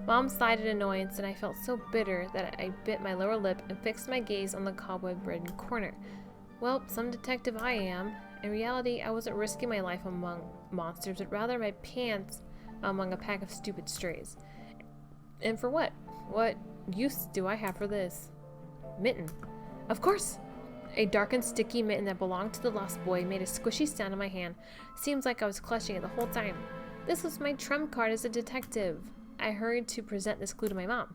Mom sighed in annoyance, and I felt so bitter that I bit my lower lip and fixed my gaze on the cobweb-ridden corner. Well, some detective I am. In reality, I wasn't risking my life among monsters, but rather my pants among a pack of stupid strays. And for what? What use do I have for this? Mitten. Of course! A dark and sticky mitten that belonged to the lost boy made a squishy sound in my hand. Seems like I was clutching it the whole time. This was my trump card as a detective. I hurried to present this clue to my mom.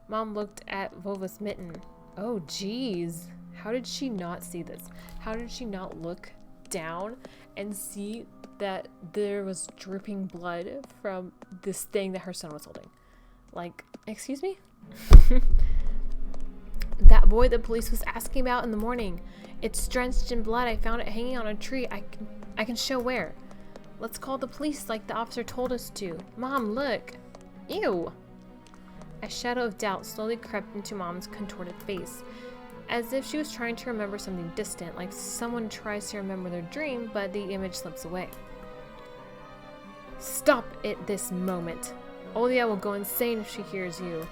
Mom looked at Vova's mitten. Oh, jeez. How did she not see this? How did she not look down and see that there was dripping blood from this thing that her son was holding? Like, excuse me? That boy the police was asking about in the morning. It's drenched in blood. I found it hanging on a tree. I can show where. Let's call the police like the officer told us to. Mom, look. Ew. A shadow of doubt slowly crept into Mom's contorted face, as if she was trying to remember something distant, like someone tries to remember their dream, but the image slips away. Stop it this moment. Olia will go insane if she hears you.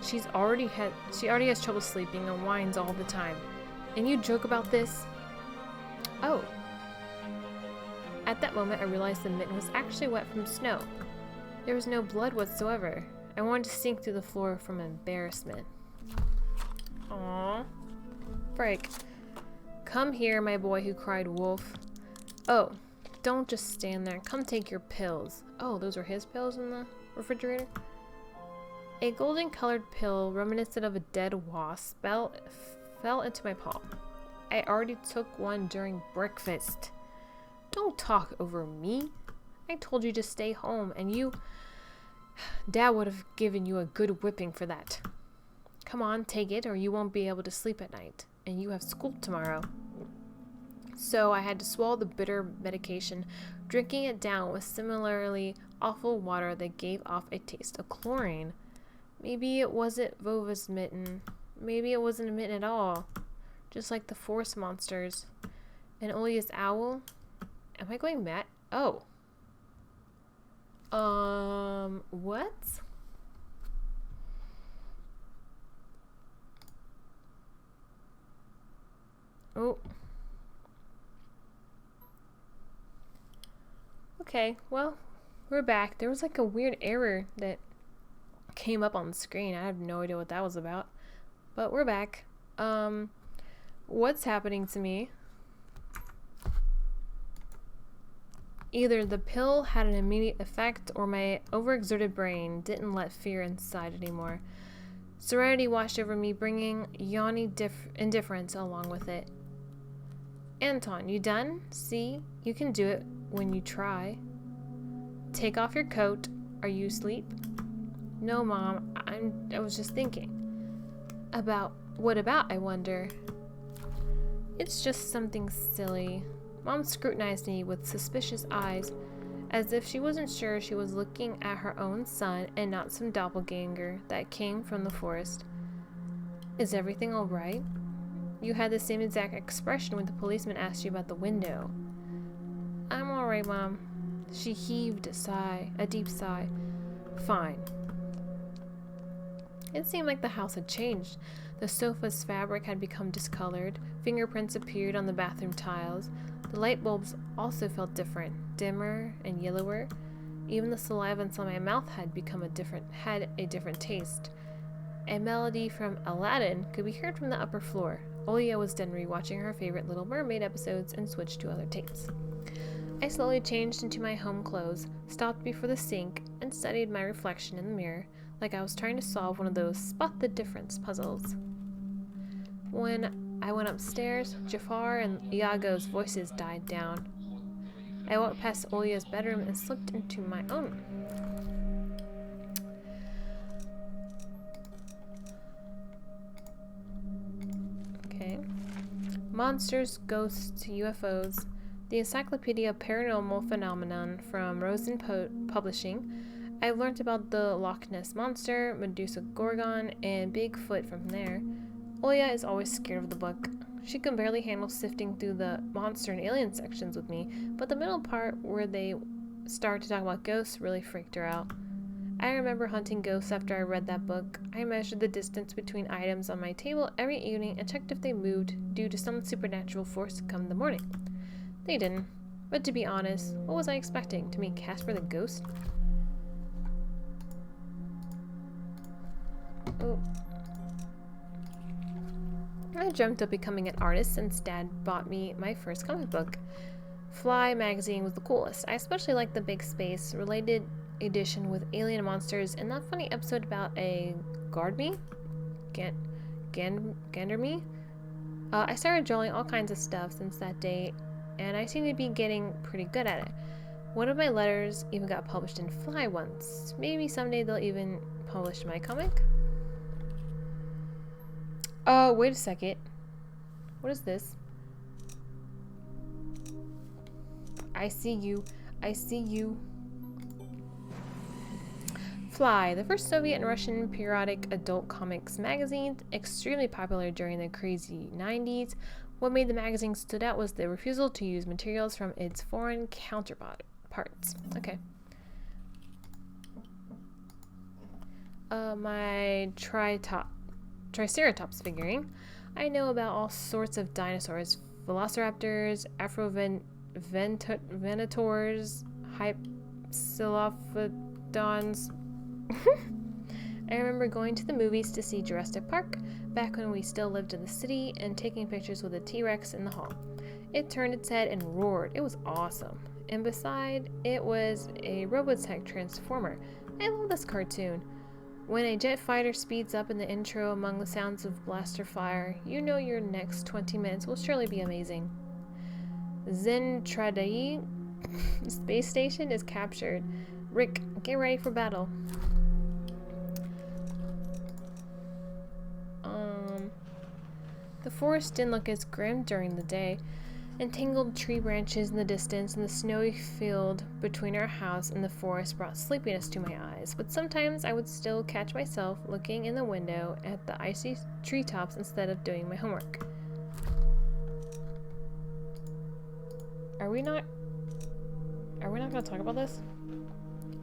She already has trouble sleeping and whines all the time. And you joke about this? Oh. At that moment, I realized the mitten was actually wet from snow. There was no blood whatsoever. I wanted to sink through the floor from embarrassment. Aww. Break. Come here, my boy who cried wolf. Oh, don't just stand there. Come take your pills. Oh, those were his pills in the refrigerator? A golden-colored pill reminiscent of a dead wasp fell into my palm. I already took one during breakfast. Don't talk over me. I told you to stay home, and you... Dad would have given you a good whipping for that. Come on, take it, or you won't be able to sleep at night, and you have school tomorrow. So I had to swallow the bitter medication, drinking it down with similarly awful water that gave off a taste of chlorine. Maybe it wasn't Vova's mitten. Maybe it wasn't a mitten at all. Just like the forest monsters. And Olia's owl. Am I going mad? Oh. What? Oh. Okay, well, we're back. There was like a weird error that came up on the screen. I have no idea what that was about. But we're back. What's happening to me? Either the pill had an immediate effect or my overexerted brain didn't let fear inside anymore. Serenity washed over me, bringing yawny indifference along with it. Anton, you done? See? You can do it when you try. Take off your coat. Are you asleep? No, Mom. I was just thinking. What about, I wonder? It's just something silly. Mom scrutinized me with suspicious eyes, as if she wasn't sure she was looking at her own son and not some doppelganger that came from the forest. Is everything all right? You had the same exact expression when the policeman asked you about the window. I'm all right, Mom. She heaved a deep sigh. Fine. It seemed like the house had changed. The sofa's fabric had become discolored. Fingerprints appeared on the bathroom tiles. The light bulbs also felt different, dimmer and yellower. Even the saliva inside my mouth had a different taste. A melody from Aladdin could be heard from the upper floor. Olia was done rewatching her favorite Little Mermaid episodes and switched to other tapes. I slowly changed into my home clothes, stopped before the sink, and studied my reflection in the mirror like I was trying to solve one of those spot the difference puzzles. When I went upstairs, Jafar and Iago's voices died down. I walked past Olia's bedroom and slipped into my own. Okay. Monsters, Ghosts, UFOs. The Encyclopedia of Paranormal Phenomenon from Rosen Publishing. I've learned about the Loch Ness Monster, Medusa Gorgon, and Bigfoot from there. Olia is always scared of the book. She can barely handle sifting through the monster and alien sections with me, but the middle part where they start to talk about ghosts really freaked her out. I remember hunting ghosts after I read that book. I measured the distance between items on my table every evening and checked if they moved due to some supernatural force come in the morning. They didn't. But to be honest, what was I expecting? To meet Casper the Ghost? Oh. I dreamt of becoming an artist since Dad bought me my first comic book. Fly magazine was the coolest. I especially liked the big space related edition with alien monsters and that funny episode about a Gardme? Ganderme? I started drawing all kinds of stuff since that day, and I seem to be getting pretty good at it. One of my letters even got published in Fly once. Maybe someday they'll even publish my comic? Wait a second. What is this? I see you. I see you. Fly, the first Soviet and Russian periodic adult comics magazine, extremely popular during the crazy 90s. What made the magazine stood out was the refusal to use materials from its foreign counterparts. Okay. My Triceratops figurine. I know about all sorts of dinosaurs. Velociraptors, Afrovenators, Hypsilophodons. I remember going to the movies to see Jurassic Park back when we still lived in the city and taking pictures with a T-Rex in the hall. It turned its head and roared. It was awesome. And beside it was a Robotech transformer. I love this cartoon. When a jet fighter speeds up in the intro among the sounds of blaster fire, you know your next 20 minutes will surely be amazing. Zentradai space station is captured. Rick, get ready for battle. The forest didn't look as grim during the day. Entangled tree branches in the distance and the snowy field between our house and the forest brought sleepiness to my eyes, but sometimes I would still catch myself looking in the window at the icy treetops instead of doing my homework. Are we not going to talk about this?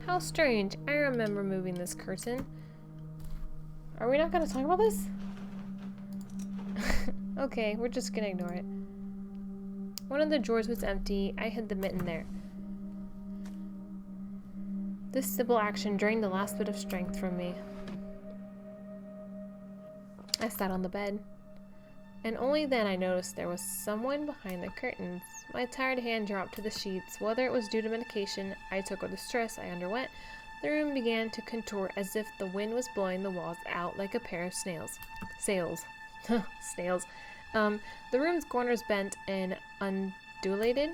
How strange. I remember moving this curtain. Are we not going to talk about this? Okay, we're just going to ignore it. One of the drawers was empty. I hid the mitten there. This simple action drained the last bit of strength from me. I sat on the bed, and only then I noticed there was someone behind the curtains. My tired hand dropped to the sheets. Whether it was due to medication I took or the stress I underwent, the room began to contort as if the wind was blowing the walls out like a pair of snails. Snails. The room's corners bent and undulated.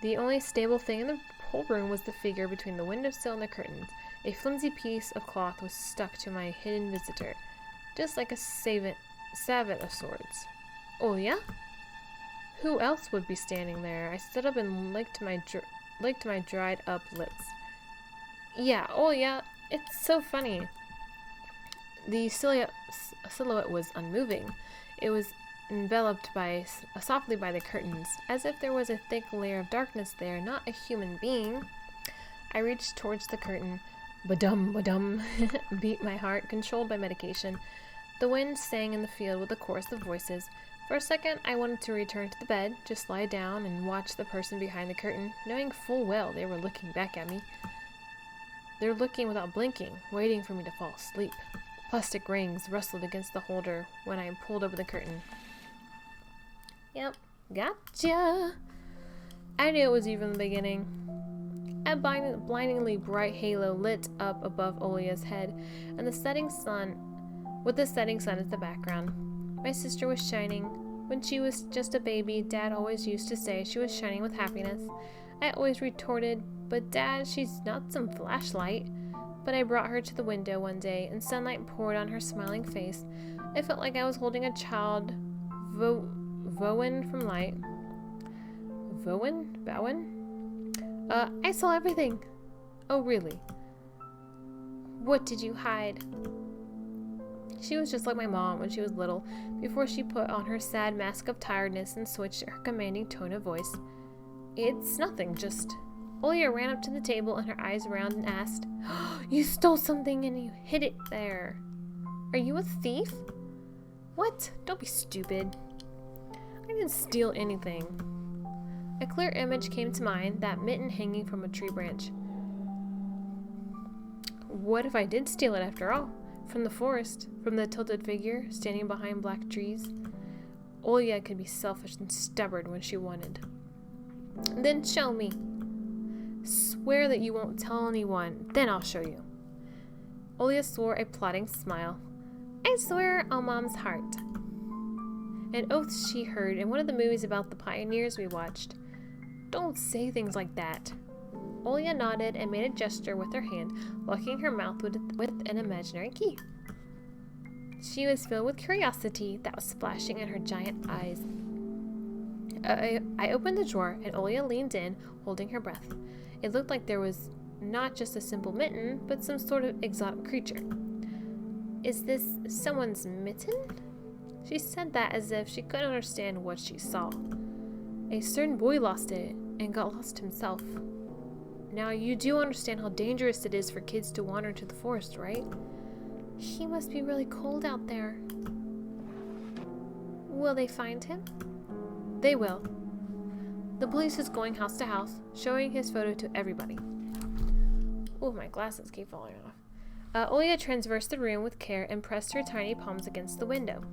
The only stable thing in the whole room was the figure between the windowsill and the curtains. A flimsy piece of cloth was stuck to my hidden visitor, just like a savet of sorts. Olya? Who else would be standing there? I stood up and licked my dried up lips. Yeah, Olya, it's so funny. The silhouette was unmoving. It was enveloped softly by the curtains, as if there was a thick layer of darkness there, not a human being. I reached towards the curtain. Ba-dum, ba-dum, beat my heart, controlled by medication. The wind sang in the field with a chorus of voices. For a second, I wanted to return to the bed, just lie down and watch the person behind the curtain, knowing full well they were looking back at me. They're looking without blinking, waiting for me to fall asleep. Plastic rings rustled against the holder when I pulled over the curtain. Yep, gotcha! I knew it was even the beginning. A blindingly bright halo lit up above Olya's head, and the setting sun as the background. My sister was shining. When she was just a baby, Dad always used to say she was shining with happiness. I always retorted, "But Dad, she's not some flashlight." But I brought her to the window one day, and sunlight poured on her smiling face. It felt like I was holding a child Bowen from light. Bowen? I saw everything. Oh, really? What did you hide? She was just like my mom when she was little, before she put on her sad mask of tiredness and switched her commanding tone of voice. It's nothing, just... Olya ran up to the table and her eyes round and asked, "You stole something and you hid it there. Are you a thief?" What? Don't be stupid. I didn't steal anything. A clear image came to mind, that mitten hanging from a tree branch. What if I did steal it after all? From the forest, from the tilted figure standing behind black trees? Olya could be selfish and stubborn when she wanted. Then show me. Swear that you won't tell anyone, then I'll show you. Olya swore a plotting smile. I swear on Mom's heart. An oath she heard in one of the movies about the pioneers we watched. Don't say things like that. Olya nodded and made a gesture with her hand, locking her mouth with an imaginary key. She was filled with curiosity that was splashing in her giant eyes. I opened the drawer and Olya leaned in, holding her breath. It looked like there was not just a simple mitten, but some sort of exotic creature. Is this someone's mitten? She said that as if she couldn't understand what she saw. A certain boy lost it and got lost himself. Now, you do understand how dangerous it is for kids to wander into the forest, right? He must be really cold out there. Will they find him? They will. The police is going house to house, showing his photo to everybody. Oh, my glasses keep falling off. Olia traversed the room with care and pressed her tiny palms against the window.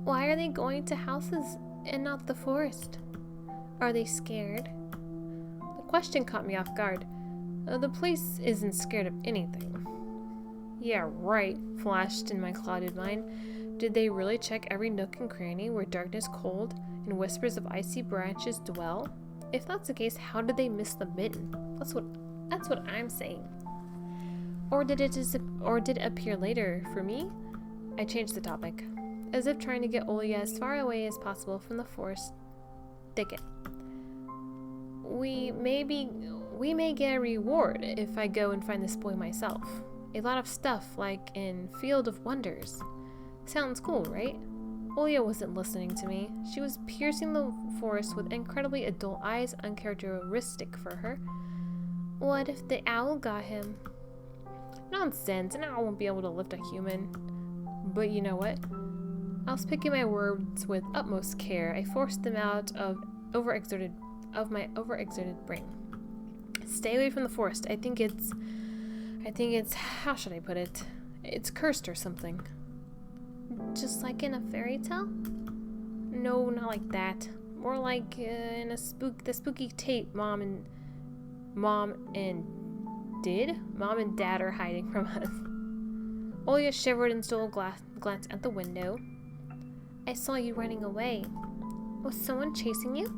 Why are they going to houses and not the forest? Are they scared? The question caught me off guard. The police isn't scared of anything. Yeah, right, flashed in my clouded mind. Did they really check every nook and cranny where darkness, cold, and whispers of icy branches dwell? If that's the case, how did they miss the mitten? That's what I'm saying. Or did it appear later for me? I changed the topic, as if trying to get Olia as far away as possible from the forest thicket. We may get a reward if I go and find this boy myself. A lot of stuff, like in Field of Wonders. Sounds cool, right? Olia wasn't listening to me. She was piercing the forest with incredibly adult eyes, uncharacteristic for her. What if the owl got him? Nonsense, an owl won't be able to lift a human. But you know what? I was picking my words with utmost care. I forced them out of my overexerted brain. Stay away from the forest. I think it's, how should I put it? It's cursed or something. Just like in a fairy tale? No, not like that. More like in the spooky tape Mom and Dad are hiding from us. Olia shivered and stole a glance at the window. I saw you running away. Was someone chasing you?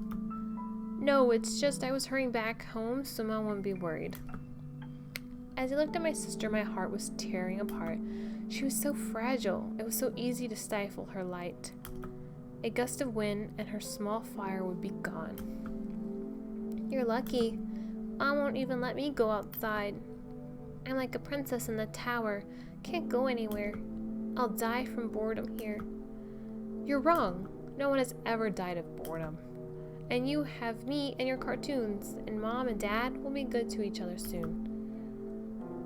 No, it's just I was hurrying back home so Mom wouldn't be worried. As I looked at my sister, my heart was tearing apart. She was so fragile. It was so easy to stifle her light. A gust of wind and her small fire would be gone. You're lucky. Mom won't even let me go outside. I'm like a princess in the tower. Can't go anywhere. I'll die from boredom here. You're wrong. No one has ever died of boredom. And you have me and your cartoons, and Mom and Dad will be good to each other soon.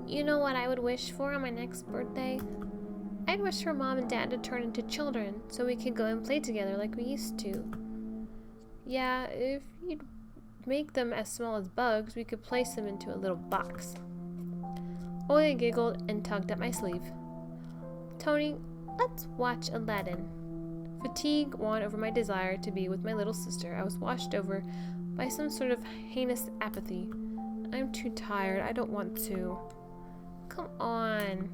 You know what I would wish for on my next birthday? I'd wish for Mom and Dad to turn into children so we could go and play together like we used to. Yeah, if you'd make them as small as bugs, we could place them into a little box. Olia giggled and tugged at my sleeve. Tony, let's watch Aladdin. Fatigue won over my desire to be with my little sister. I was washed over by some sort of heinous apathy. I'm too tired. I don't want to. Come on.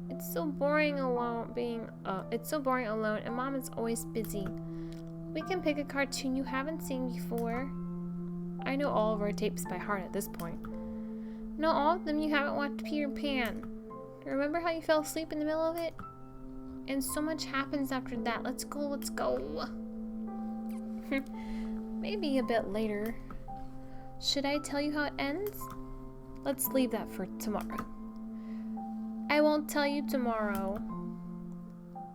It's so boring alone and Mom is always busy. We can pick a cartoon you haven't seen before. I know all of our tapes by heart at this point. No, all of them you haven't watched Peter Pan. Remember how you fell asleep in the middle of it? And so much happens after that. Let's go. Maybe a bit later. Should I tell you how it ends? Let's leave that for tomorrow. I won't tell you tomorrow.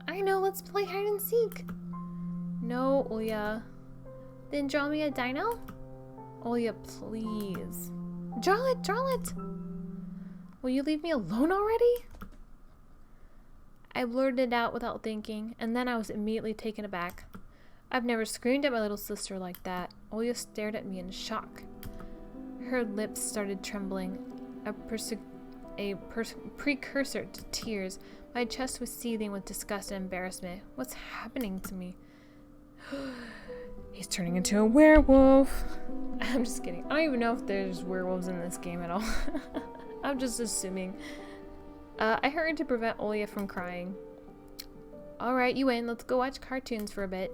I know, let's play hide and seek. No, Olia. Then draw me a dino? Olia, please. Draw it. Will you leave me alone already? I blurted it out without thinking, and then I was immediately taken aback. I've never screamed at my little sister like that. Olia stared at me in shock. Her lips started trembling, a precursor to tears. My chest was seething with disgust and embarrassment. What's happening to me? He's turning into a werewolf. I'm just kidding. I don't even know if there's werewolves in this game at all. I'm just assuming. I hurried to prevent Olia from crying. Alright, you win. Let's go watch cartoons for a bit.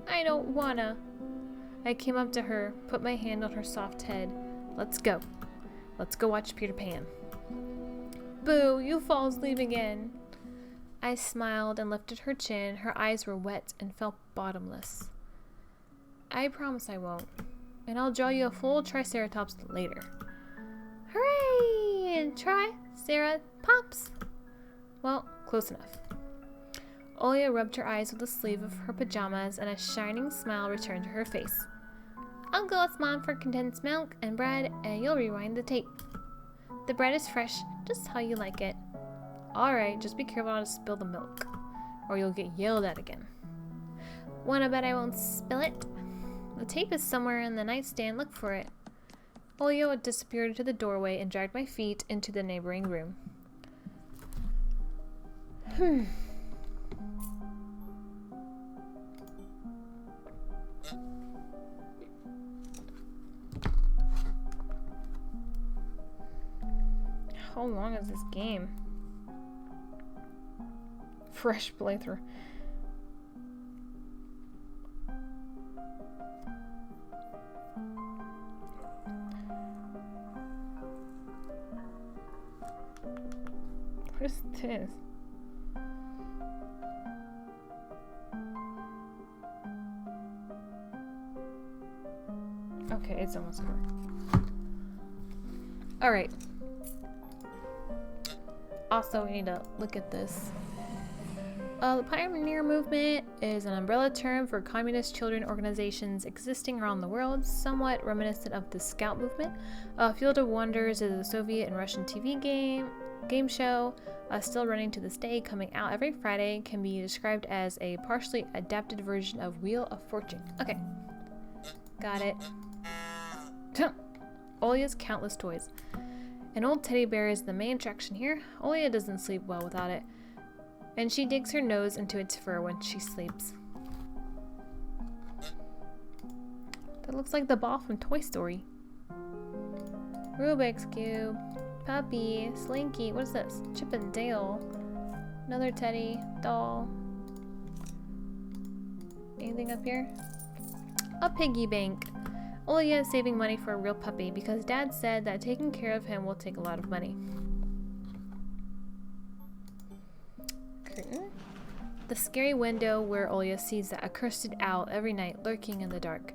I don't wanna. I came up to her, put my hand on her soft head. Let's go. Let's go watch Peter Pan. Boo, you fall asleep again. I smiled and lifted her chin. Her eyes were wet and felt bottomless. I promise I won't. and I'll draw you a full Triceratops later. Hooray! And Triceratops! Well, close enough. Olia rubbed her eyes with the sleeve of her pajamas, and a shining smile returned to her face. I'll go ask Mom for condensed milk and bread, and you'll rewind the tape. The bread is fresh, just how you like it. Alright, just be careful not to spill the milk, or you'll get yelled at again. Wanna bet I won't spill it? The tape is somewhere in the nightstand, look for it. Olio disappeared into the doorway and dragged my feet into the neighboring room. How long is this game? Fresh playthrough. What is this? Okay, it's almost over. Alright. Also, we need to look at this. The Pioneer Movement is an umbrella term for communist children organizations existing around the world, somewhat reminiscent of the Scout movement. Field of Wonders is a Soviet and Russian TV game show, still running to this day, coming out every Friday, can be described as a partially adapted version of Wheel of Fortune. Okay, got it. Olia's countless toys. An old teddy bear is the main attraction here. Olia doesn't sleep well without it, and she digs her nose into its fur when she sleeps. That looks like the ball from Toy Story. Rubik's Cube. Puppy. Slinky. What is this? Chip and Dale. Another teddy. Doll. Anything up here? A piggy bank. Olia is saving money for a real puppy because Dad said that taking care of him will take a lot of money. Curtain. The scary window where Olia sees that accursed owl every night lurking in the dark.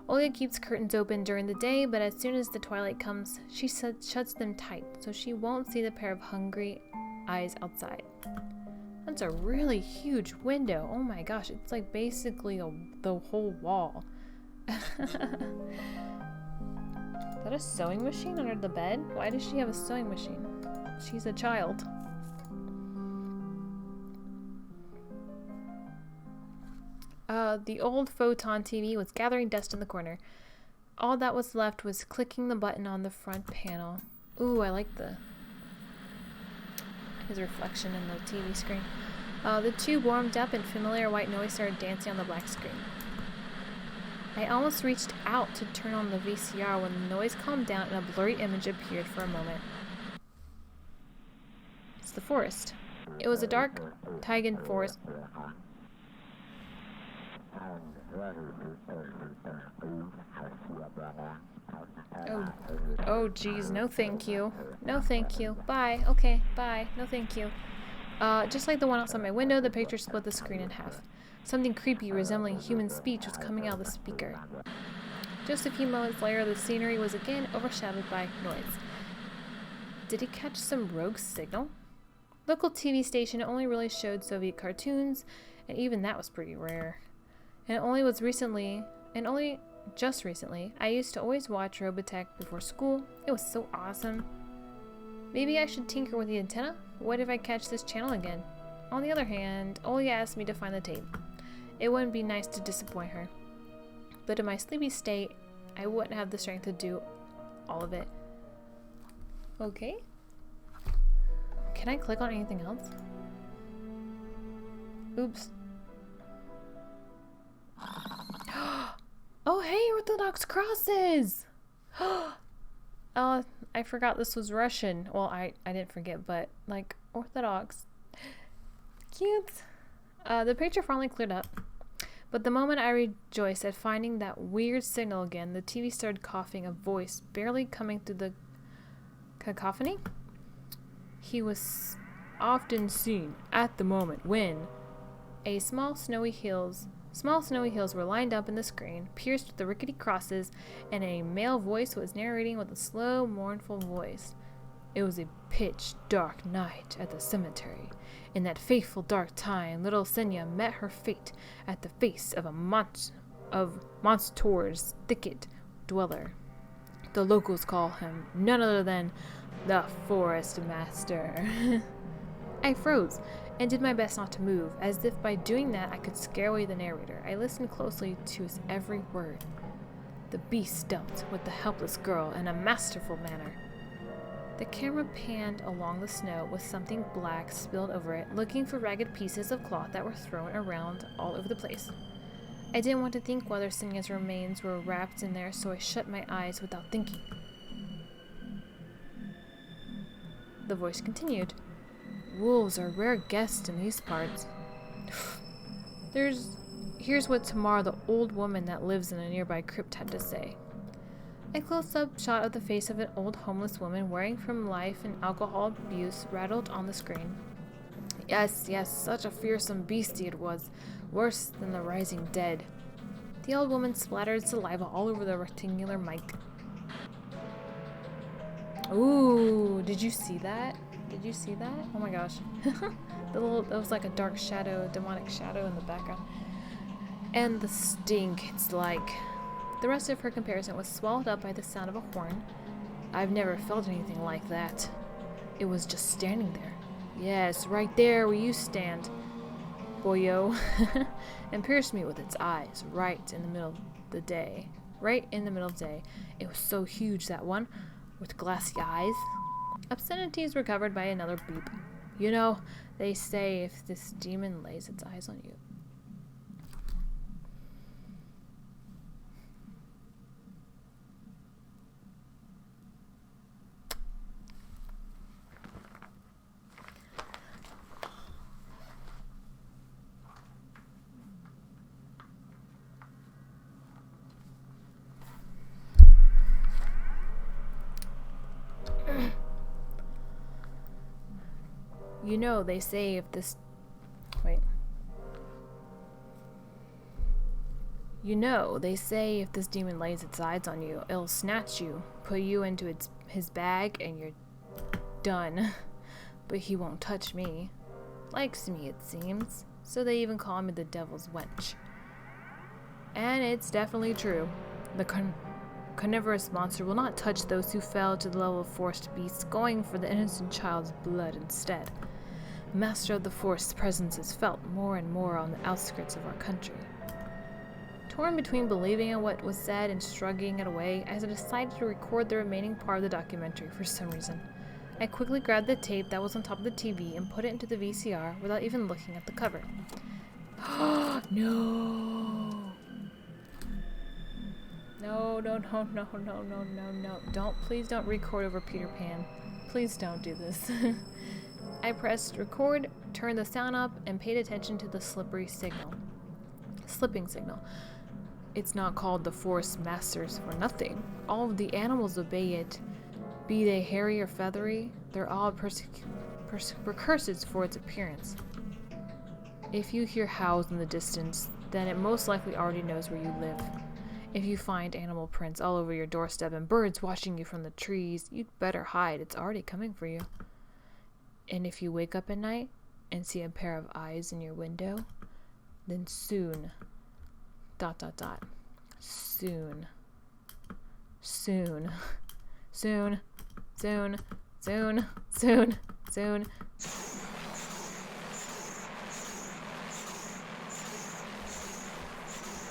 Olia keeps curtains open during the day, but as soon as the twilight comes, she shuts them tight so she won't see the pair of hungry eyes outside. That's a really huge window. Oh my gosh, it's like basically the whole wall. Is that a sewing machine under the bed? Why does she have a sewing machine? She's a child. The old photon TV was gathering dust in the corner. All that was left was clicking the button on the front panel. Ooh, I like his reflection in the TV screen. The tube warmed up and familiar white noise started dancing on the black screen. I almost reached out to turn on the VCR when the noise calmed down and a blurry image appeared for a moment. It's the forest. It was a dark taigan forest. Oh geez, no thank you. No thank you. Bye. Okay, bye. No thank you. Just like the one outside my window, the picture split the screen in half. Something creepy resembling human speech was coming out of the speaker. Just a few moments later, the scenery was again overshadowed by noise. Did he catch some rogue signal? Local TV station only really showed Soviet cartoons, and even that was pretty rare. And only just recently, I used to always watch Robotech before school. It was so awesome. Maybe I should tinker with the antenna? What if I catch this channel again? On the other hand, Olia asked me to find the tape. It wouldn't be nice to disappoint her. But in my sleepy state, I wouldn't have the strength to do all of it. Okay. Can I click on anything else? Oops. Oh, hey, Orthodox crosses! I forgot this was Russian. Well, I didn't forget, but, like, Orthodox. Cute. The picture finally cleared up. But the moment I rejoiced at finding that weird signal again, the TV started coughing, a voice barely coming through the cacophony. He was often seen at the moment when a small snowy hills Small snowy hills were lined up in the screen, pierced with the rickety crosses, and a male voice was narrating with a slow, mournful voice. It was a pitch dark night at the cemetery. In that fateful dark time, little Senya met her fate at the face of Monster's thicket dweller. The locals call him none other than the Forest Master. I froze and did my best not to move, as if by doing that I could scare away the narrator. I listened closely to his every word. The beast dealt with the helpless girl in a masterful manner. The camera panned along the snow with something black spilled over it, looking for ragged pieces of cloth that were thrown around all over the place. I didn't want to think whether Senya's remains were wrapped in there, so I shut my eyes without thinking. The voice continued. Wolves are rare guests in these parts. Here's what Tamar, the old woman that lives in a nearby crypt, had to say. A close-up shot of the face of an old homeless woman wearing from life and alcohol abuse rattled on the screen. Yes, such a fearsome beastie it was, worse than the rising dead. The old woman splattered saliva all over the rectangular mic. Ooh, did you see that? Oh my gosh. There was like a dark shadow, a demonic shadow in the background. And the stink, it's like... The rest of her comparison was swallowed up by the sound of a horn. I've never felt anything like that. It was just standing there. Yes, right there where you stand, boyo. And pierced me with its eyes, right in the middle of the day. It was so huge, that one, with glassy eyes. Obscenities were covered by another beep. You know, they say if this demon lays its eyes on you. You know, they say if this... You know, they say if this demon lays its eyes on you, it'll snatch you, put you into his bag, and you're done. But he won't touch me. Likes me, it seems. So they even call me the devil's wench. And it's definitely true. The carnivorous monster will not touch those who fell to the level of forest beasts, going for the innocent child's blood instead. Master of the Forest's presence is felt more and more on the outskirts of our country. Torn between believing in what was said and shrugging it away, I decided to record the remaining part of the documentary for some reason. I quickly grabbed the tape that was on top of the TV and put it into the VCR without even looking at the cover. No. No. Please don't record over Peter Pan. Please don't do this. I pressed record, turned the sound up, and paid attention to the slipping signal. It's not called the Forest Masters for nothing. All of the animals obey it. Be they hairy or feathery, they're all precursors for its appearance. If you hear howls in the distance, then it most likely already knows where you live. If you find animal prints all over your doorstep and birds watching you from the trees, you'd better hide. It's already coming for you. And if you wake up at night and see a pair of eyes in your window, then soon, ... soon.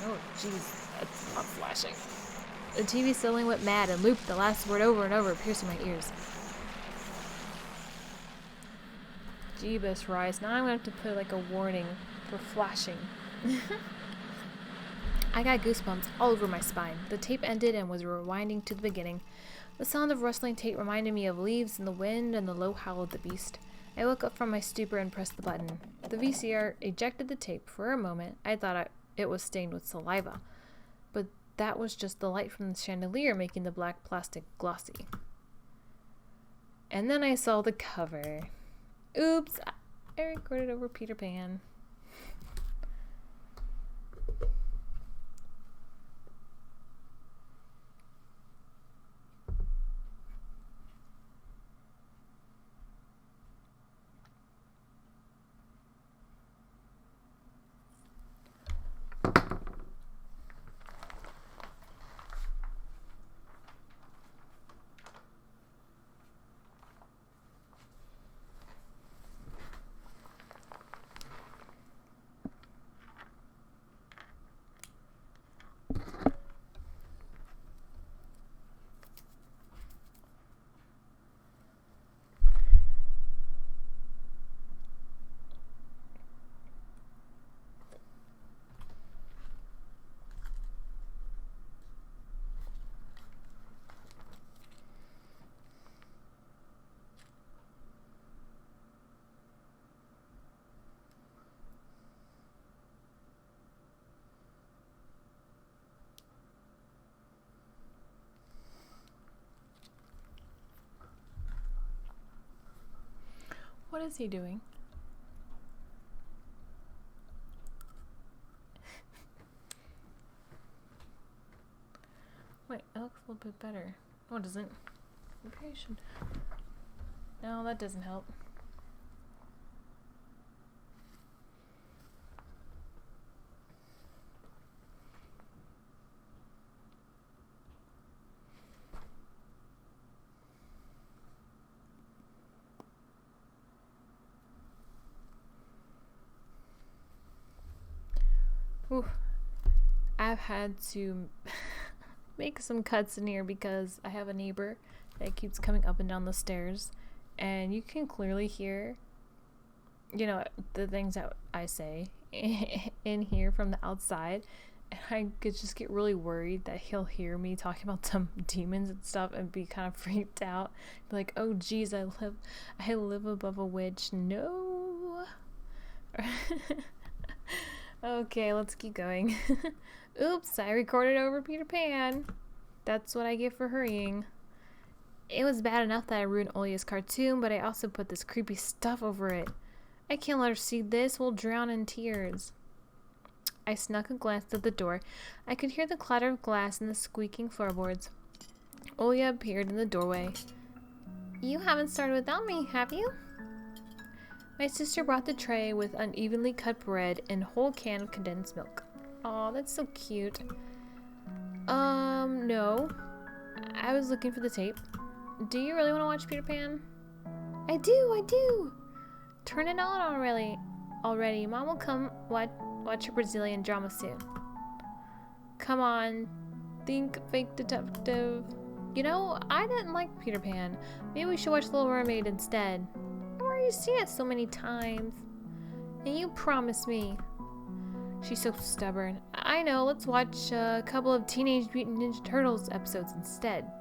Oh, jeez, that's not flashing. The TV suddenly went mad and looped the last word over and over, piercing my ears. Jeebus Rise. Now I'm going to have to put like a warning for flashing. I got goosebumps all over my spine. The tape ended and was rewinding to the beginning. The sound of rustling tape reminded me of leaves in the wind and the low howl of the beast. I woke up from my stupor and pressed the button. The VCR ejected the tape. For a moment, I thought it was stained with saliva. But that was just the light from the chandelier making the black plastic glossy. And then I saw the cover. Oops, I recorded over Peter Pan. What is he doing? Wait, it looks a little bit better. Oh, it doesn't. Maybe I should. No, that doesn't help. Ooh, I've had to make some cuts in here because I have a neighbor that keeps coming up and down the stairs, and you can clearly hear, you know, the things that I say in here from the outside, and I could just get really worried that he'll hear me talking about some demons and stuff and be kind of freaked out, be like, oh geez, I live above a witch. No. Okay, let's keep going. Oops, I recorded over Peter Pan. That's what I get for hurrying. It was bad enough that I ruined Olia's cartoon, but I also put this creepy stuff over it. I can't let her see this. We'll drown in tears. I snuck a glance at the door. I could hear the clatter of glass and the squeaking floorboards. Olia appeared in the doorway. You haven't started without me, have you? My sister brought the tray with unevenly cut bread and a whole can of condensed milk. Aw, that's so cute. No. I was looking for the tape. Do you really want to watch Peter Pan? I do. Turn it on already. Mom will come watch her Brazilian drama soon. Come on. Think fake detective. You know, I didn't like Peter Pan. Maybe we should watch Little Mermaid instead. I've already seen it so many times. And you promised me. She's so stubborn. I know, let's watch a couple of Teenage Mutant Ninja Turtles episodes instead.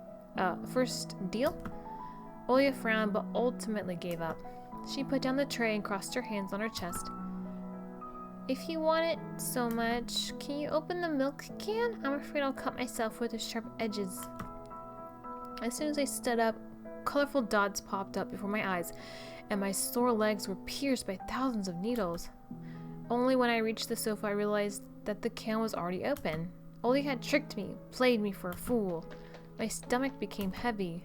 First deal? Olia frowned but ultimately gave up. She put down the tray and crossed her hands on her chest. If you want it so much, can you open the milk can? I'm afraid I'll cut myself with the sharp edges. As soon as I stood up, colorful dots popped up before my eyes, and my sore legs were pierced by thousands of needles. Only when I reached the sofa I realized that the can was already open. Olia had tricked me, played me for a fool. My stomach became heavy.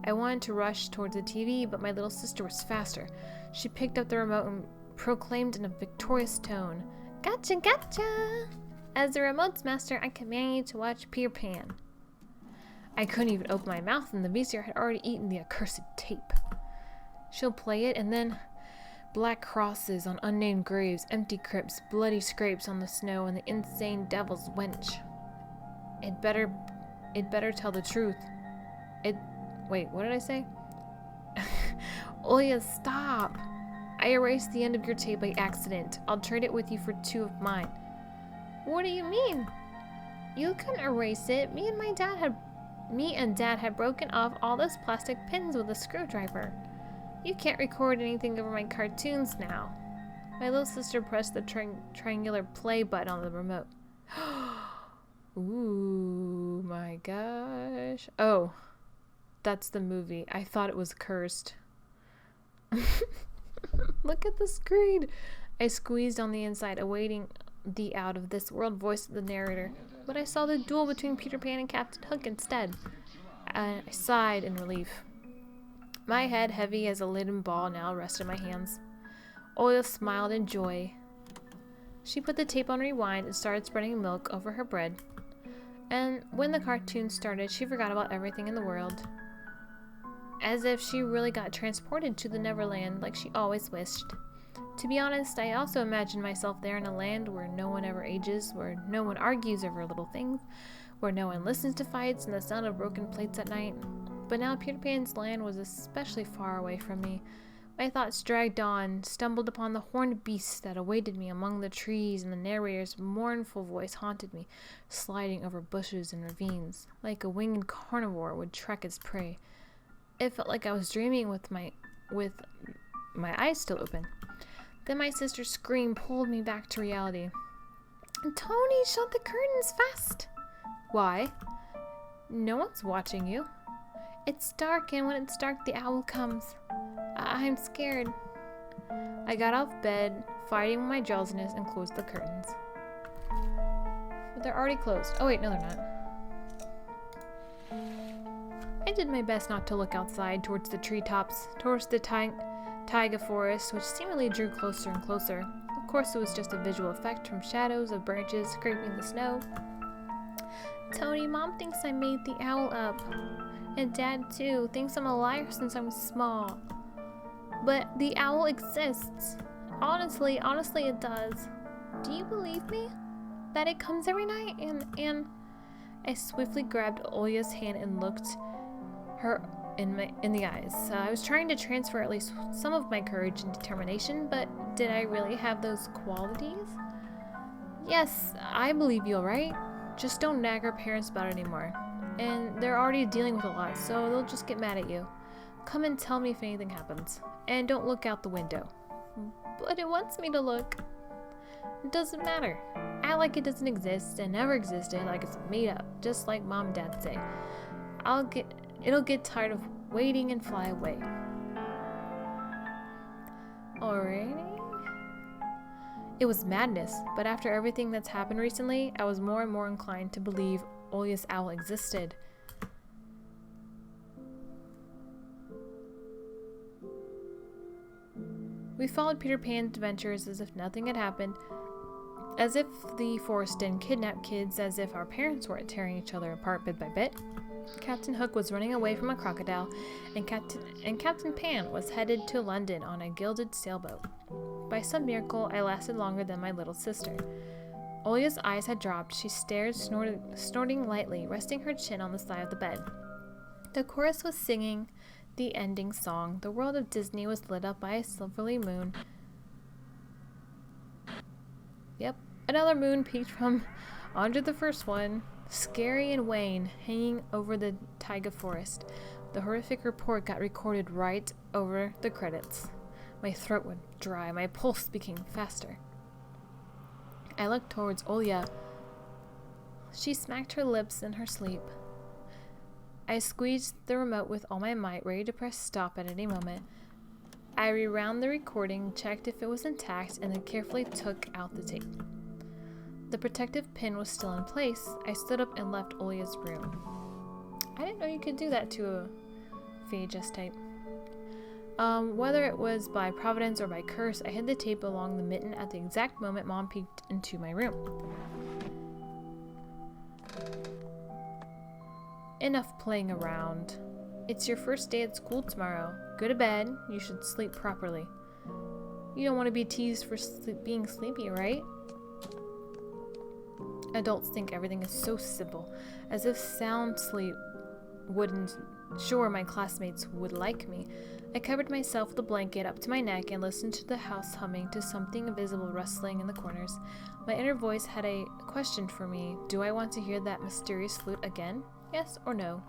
I wanted to rush towards the TV, but my little sister was faster. She picked up the remote and proclaimed in a victorious tone, Gotcha, gotcha! As the remote's master, I command you to watch Peter Pan. I couldn't even open my mouth, and the VCR had already eaten the accursed tape. She'll play it, and then black crosses on unnamed graves, empty crypts, bloody scrapes on the snow, and the insane devil's wench. It better tell the truth. Wait, what did I say? Olia, stop! I erased the end of your tape by accident. I'll trade it with you for 2 of mine. What do you mean? You couldn't erase it. Me and Dad had broken off all those plastic pins with a screwdriver. You can't record anything over my cartoons now. My little sister pressed the triangular play button on the remote. Ooh, my gosh. Oh, that's the movie. I thought it was cursed. Look at the screen. I squeezed on the inside, awaiting the out-of-this-world voice of the narrator, but I saw the duel between Peter Pan and Captain Hook instead. I sighed in relief. My head, heavy as a leaden ball, now rested in my hands. Oya smiled in joy. She put the tape on rewind and started spreading milk over her bread. And when the cartoon started, she forgot about everything in the world. As if she really got transported to the Neverland like she always wished. To be honest, I also imagined myself there in a land where no one ever ages, where no one argues over little things, where no one listens to fights and the sound of broken plates at night. But now Peter Pan's land was especially far away from me. My thoughts dragged on, stumbled upon the horned beast that awaited me among the trees, and the narrator's mournful voice haunted me, sliding over bushes and ravines, like a winged carnivore would track its prey. It felt like I was dreaming with my eyes still open. Then my sister's scream pulled me back to reality. "Tony, shut the curtains fast!" "Why?" "No one's watching you." "It's dark, and when it's dark, the owl comes. I'm scared." I got off bed, fighting with my drowsiness, and closed the curtains. But they're already closed. Oh wait, no they're not. I did my best not to look outside towards the treetops, towards the taiga forest, which seemingly drew closer and closer. Of course, it was just a visual effect from shadows of branches scraping the snow. "Tony, Mom thinks I made the owl up. And Dad, too, thinks I'm a liar since I'm small. But the owl exists. Honestly, it does. Do you believe me? That it comes every night and... I swiftly grabbed Olya's hand and looked her in the eyes. I was trying to transfer at least some of my courage and determination, but did I really have those qualities? "Yes, I believe you, alright? Just don't nag our parents about it anymore. And they're already dealing with a lot, so they'll just get mad at you. Come and tell me if anything happens. And don't look out the window." "But it wants me to look." "It doesn't matter. Act like it doesn't exist and never existed, like it's made up, just like Mom and Dad say. It'll get tired of waiting and fly away." Alrighty. It was madness, but after everything that's happened recently, I was more and more inclined to believe Olya's owl existed. We followed Peter Pan's adventures as if nothing had happened, as if the forest didn't kidnap kids, as if our parents weren't tearing each other apart bit by bit. Captain Hook was running away from a crocodile, and Captain Pan was headed to London on a gilded sailboat. By some miracle, I lasted longer than my little sister. Olya's eyes had dropped. She stared, snorting lightly, resting her chin on the side of the bed. The chorus was singing the ending song. The world of Disney was lit up by a silvery moon. Yep, another moon peeked from under the first one, scary and wan, hanging over the taiga forest. The horrific report got recorded right over the credits. My throat went dry, my pulse became faster. I looked towards Olya. She smacked her lips in her sleep. I squeezed the remote with all my might, ready to press stop at any moment. I rewound the recording, checked if it was intact, and then carefully took out the tape. The protective pin was still in place. I stood up and left Olya's room. I didn't know you could do that to a VHS tape. Whether it was by providence or by curse, I hid the tape along the mitten at the exact moment Mom peeked into my room. Enough playing around. It's your first day at school tomorrow. Go to bed. You should sleep properly. You don't want to be teased for being sleepy, right? Adults think everything is so simple, as if sound sleep wouldn't ensure my classmates would like me. I covered myself with a blanket up to my neck and listened to the house humming to something invisible rustling in the corners. My inner voice had a question for me. Do I want to hear that mysterious flute again? Yes or no?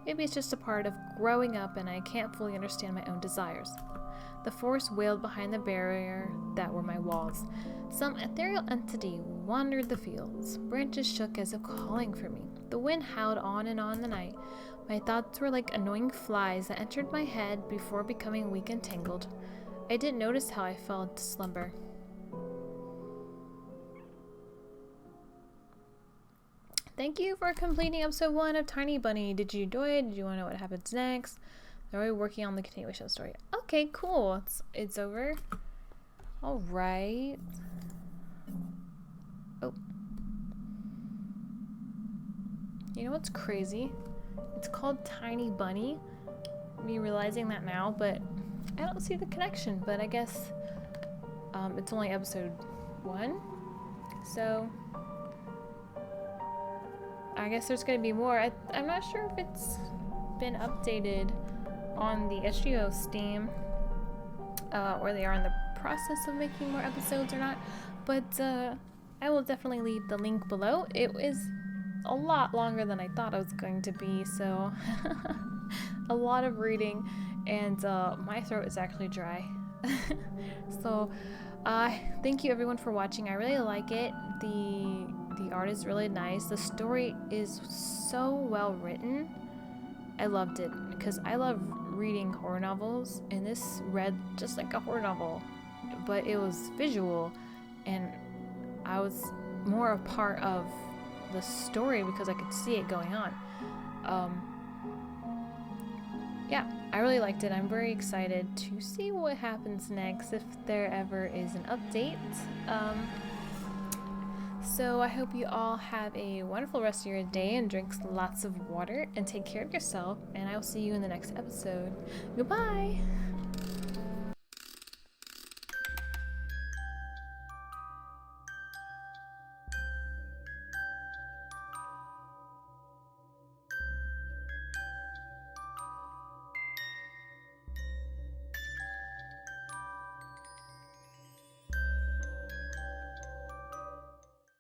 Maybe it's just a part of growing up and I can't fully understand my own desires. The forest wailed behind the barrier that were my walls. Some ethereal entity wandered the fields. Branches shook as if calling for me. The wind howled on in the night. My thoughts were like annoying flies that entered my head before becoming weak and tangled. I didn't notice how I fell into slumber. thank you for completing episode 1 of Tiny Bunny. Did you enjoy it? Did you want to know what happens next? They're already working on the continuation of the story. Okay, cool. It's over. All right. Oh. You know what's crazy? It's called Tiny Bunny. Me realizing that now, but I don't see the connection. But I guess it's only episode 1. So I guess there's gonna be more. I'm not sure if it's been updated on the Itch.io Steam, or they are in the process of making more episodes or not, but I will definitely leave the link below. It is a lot longer than I thought it was going to be, so a lot of reading, and my throat is actually dry. So thank you everyone for watching. I really like it. The art is really nice. The story is so well written. I loved it because I love reading horror novels, and this read just like a horror novel, but it was visual, and I was more a part of the story because I could see it going on. Yeah, I really liked it. I'm very excited to see what happens next, if there ever is an update. So I hope you all have a wonderful rest of your day and drink lots of water and take care of yourself, and I will see you in the next episode. Goodbye!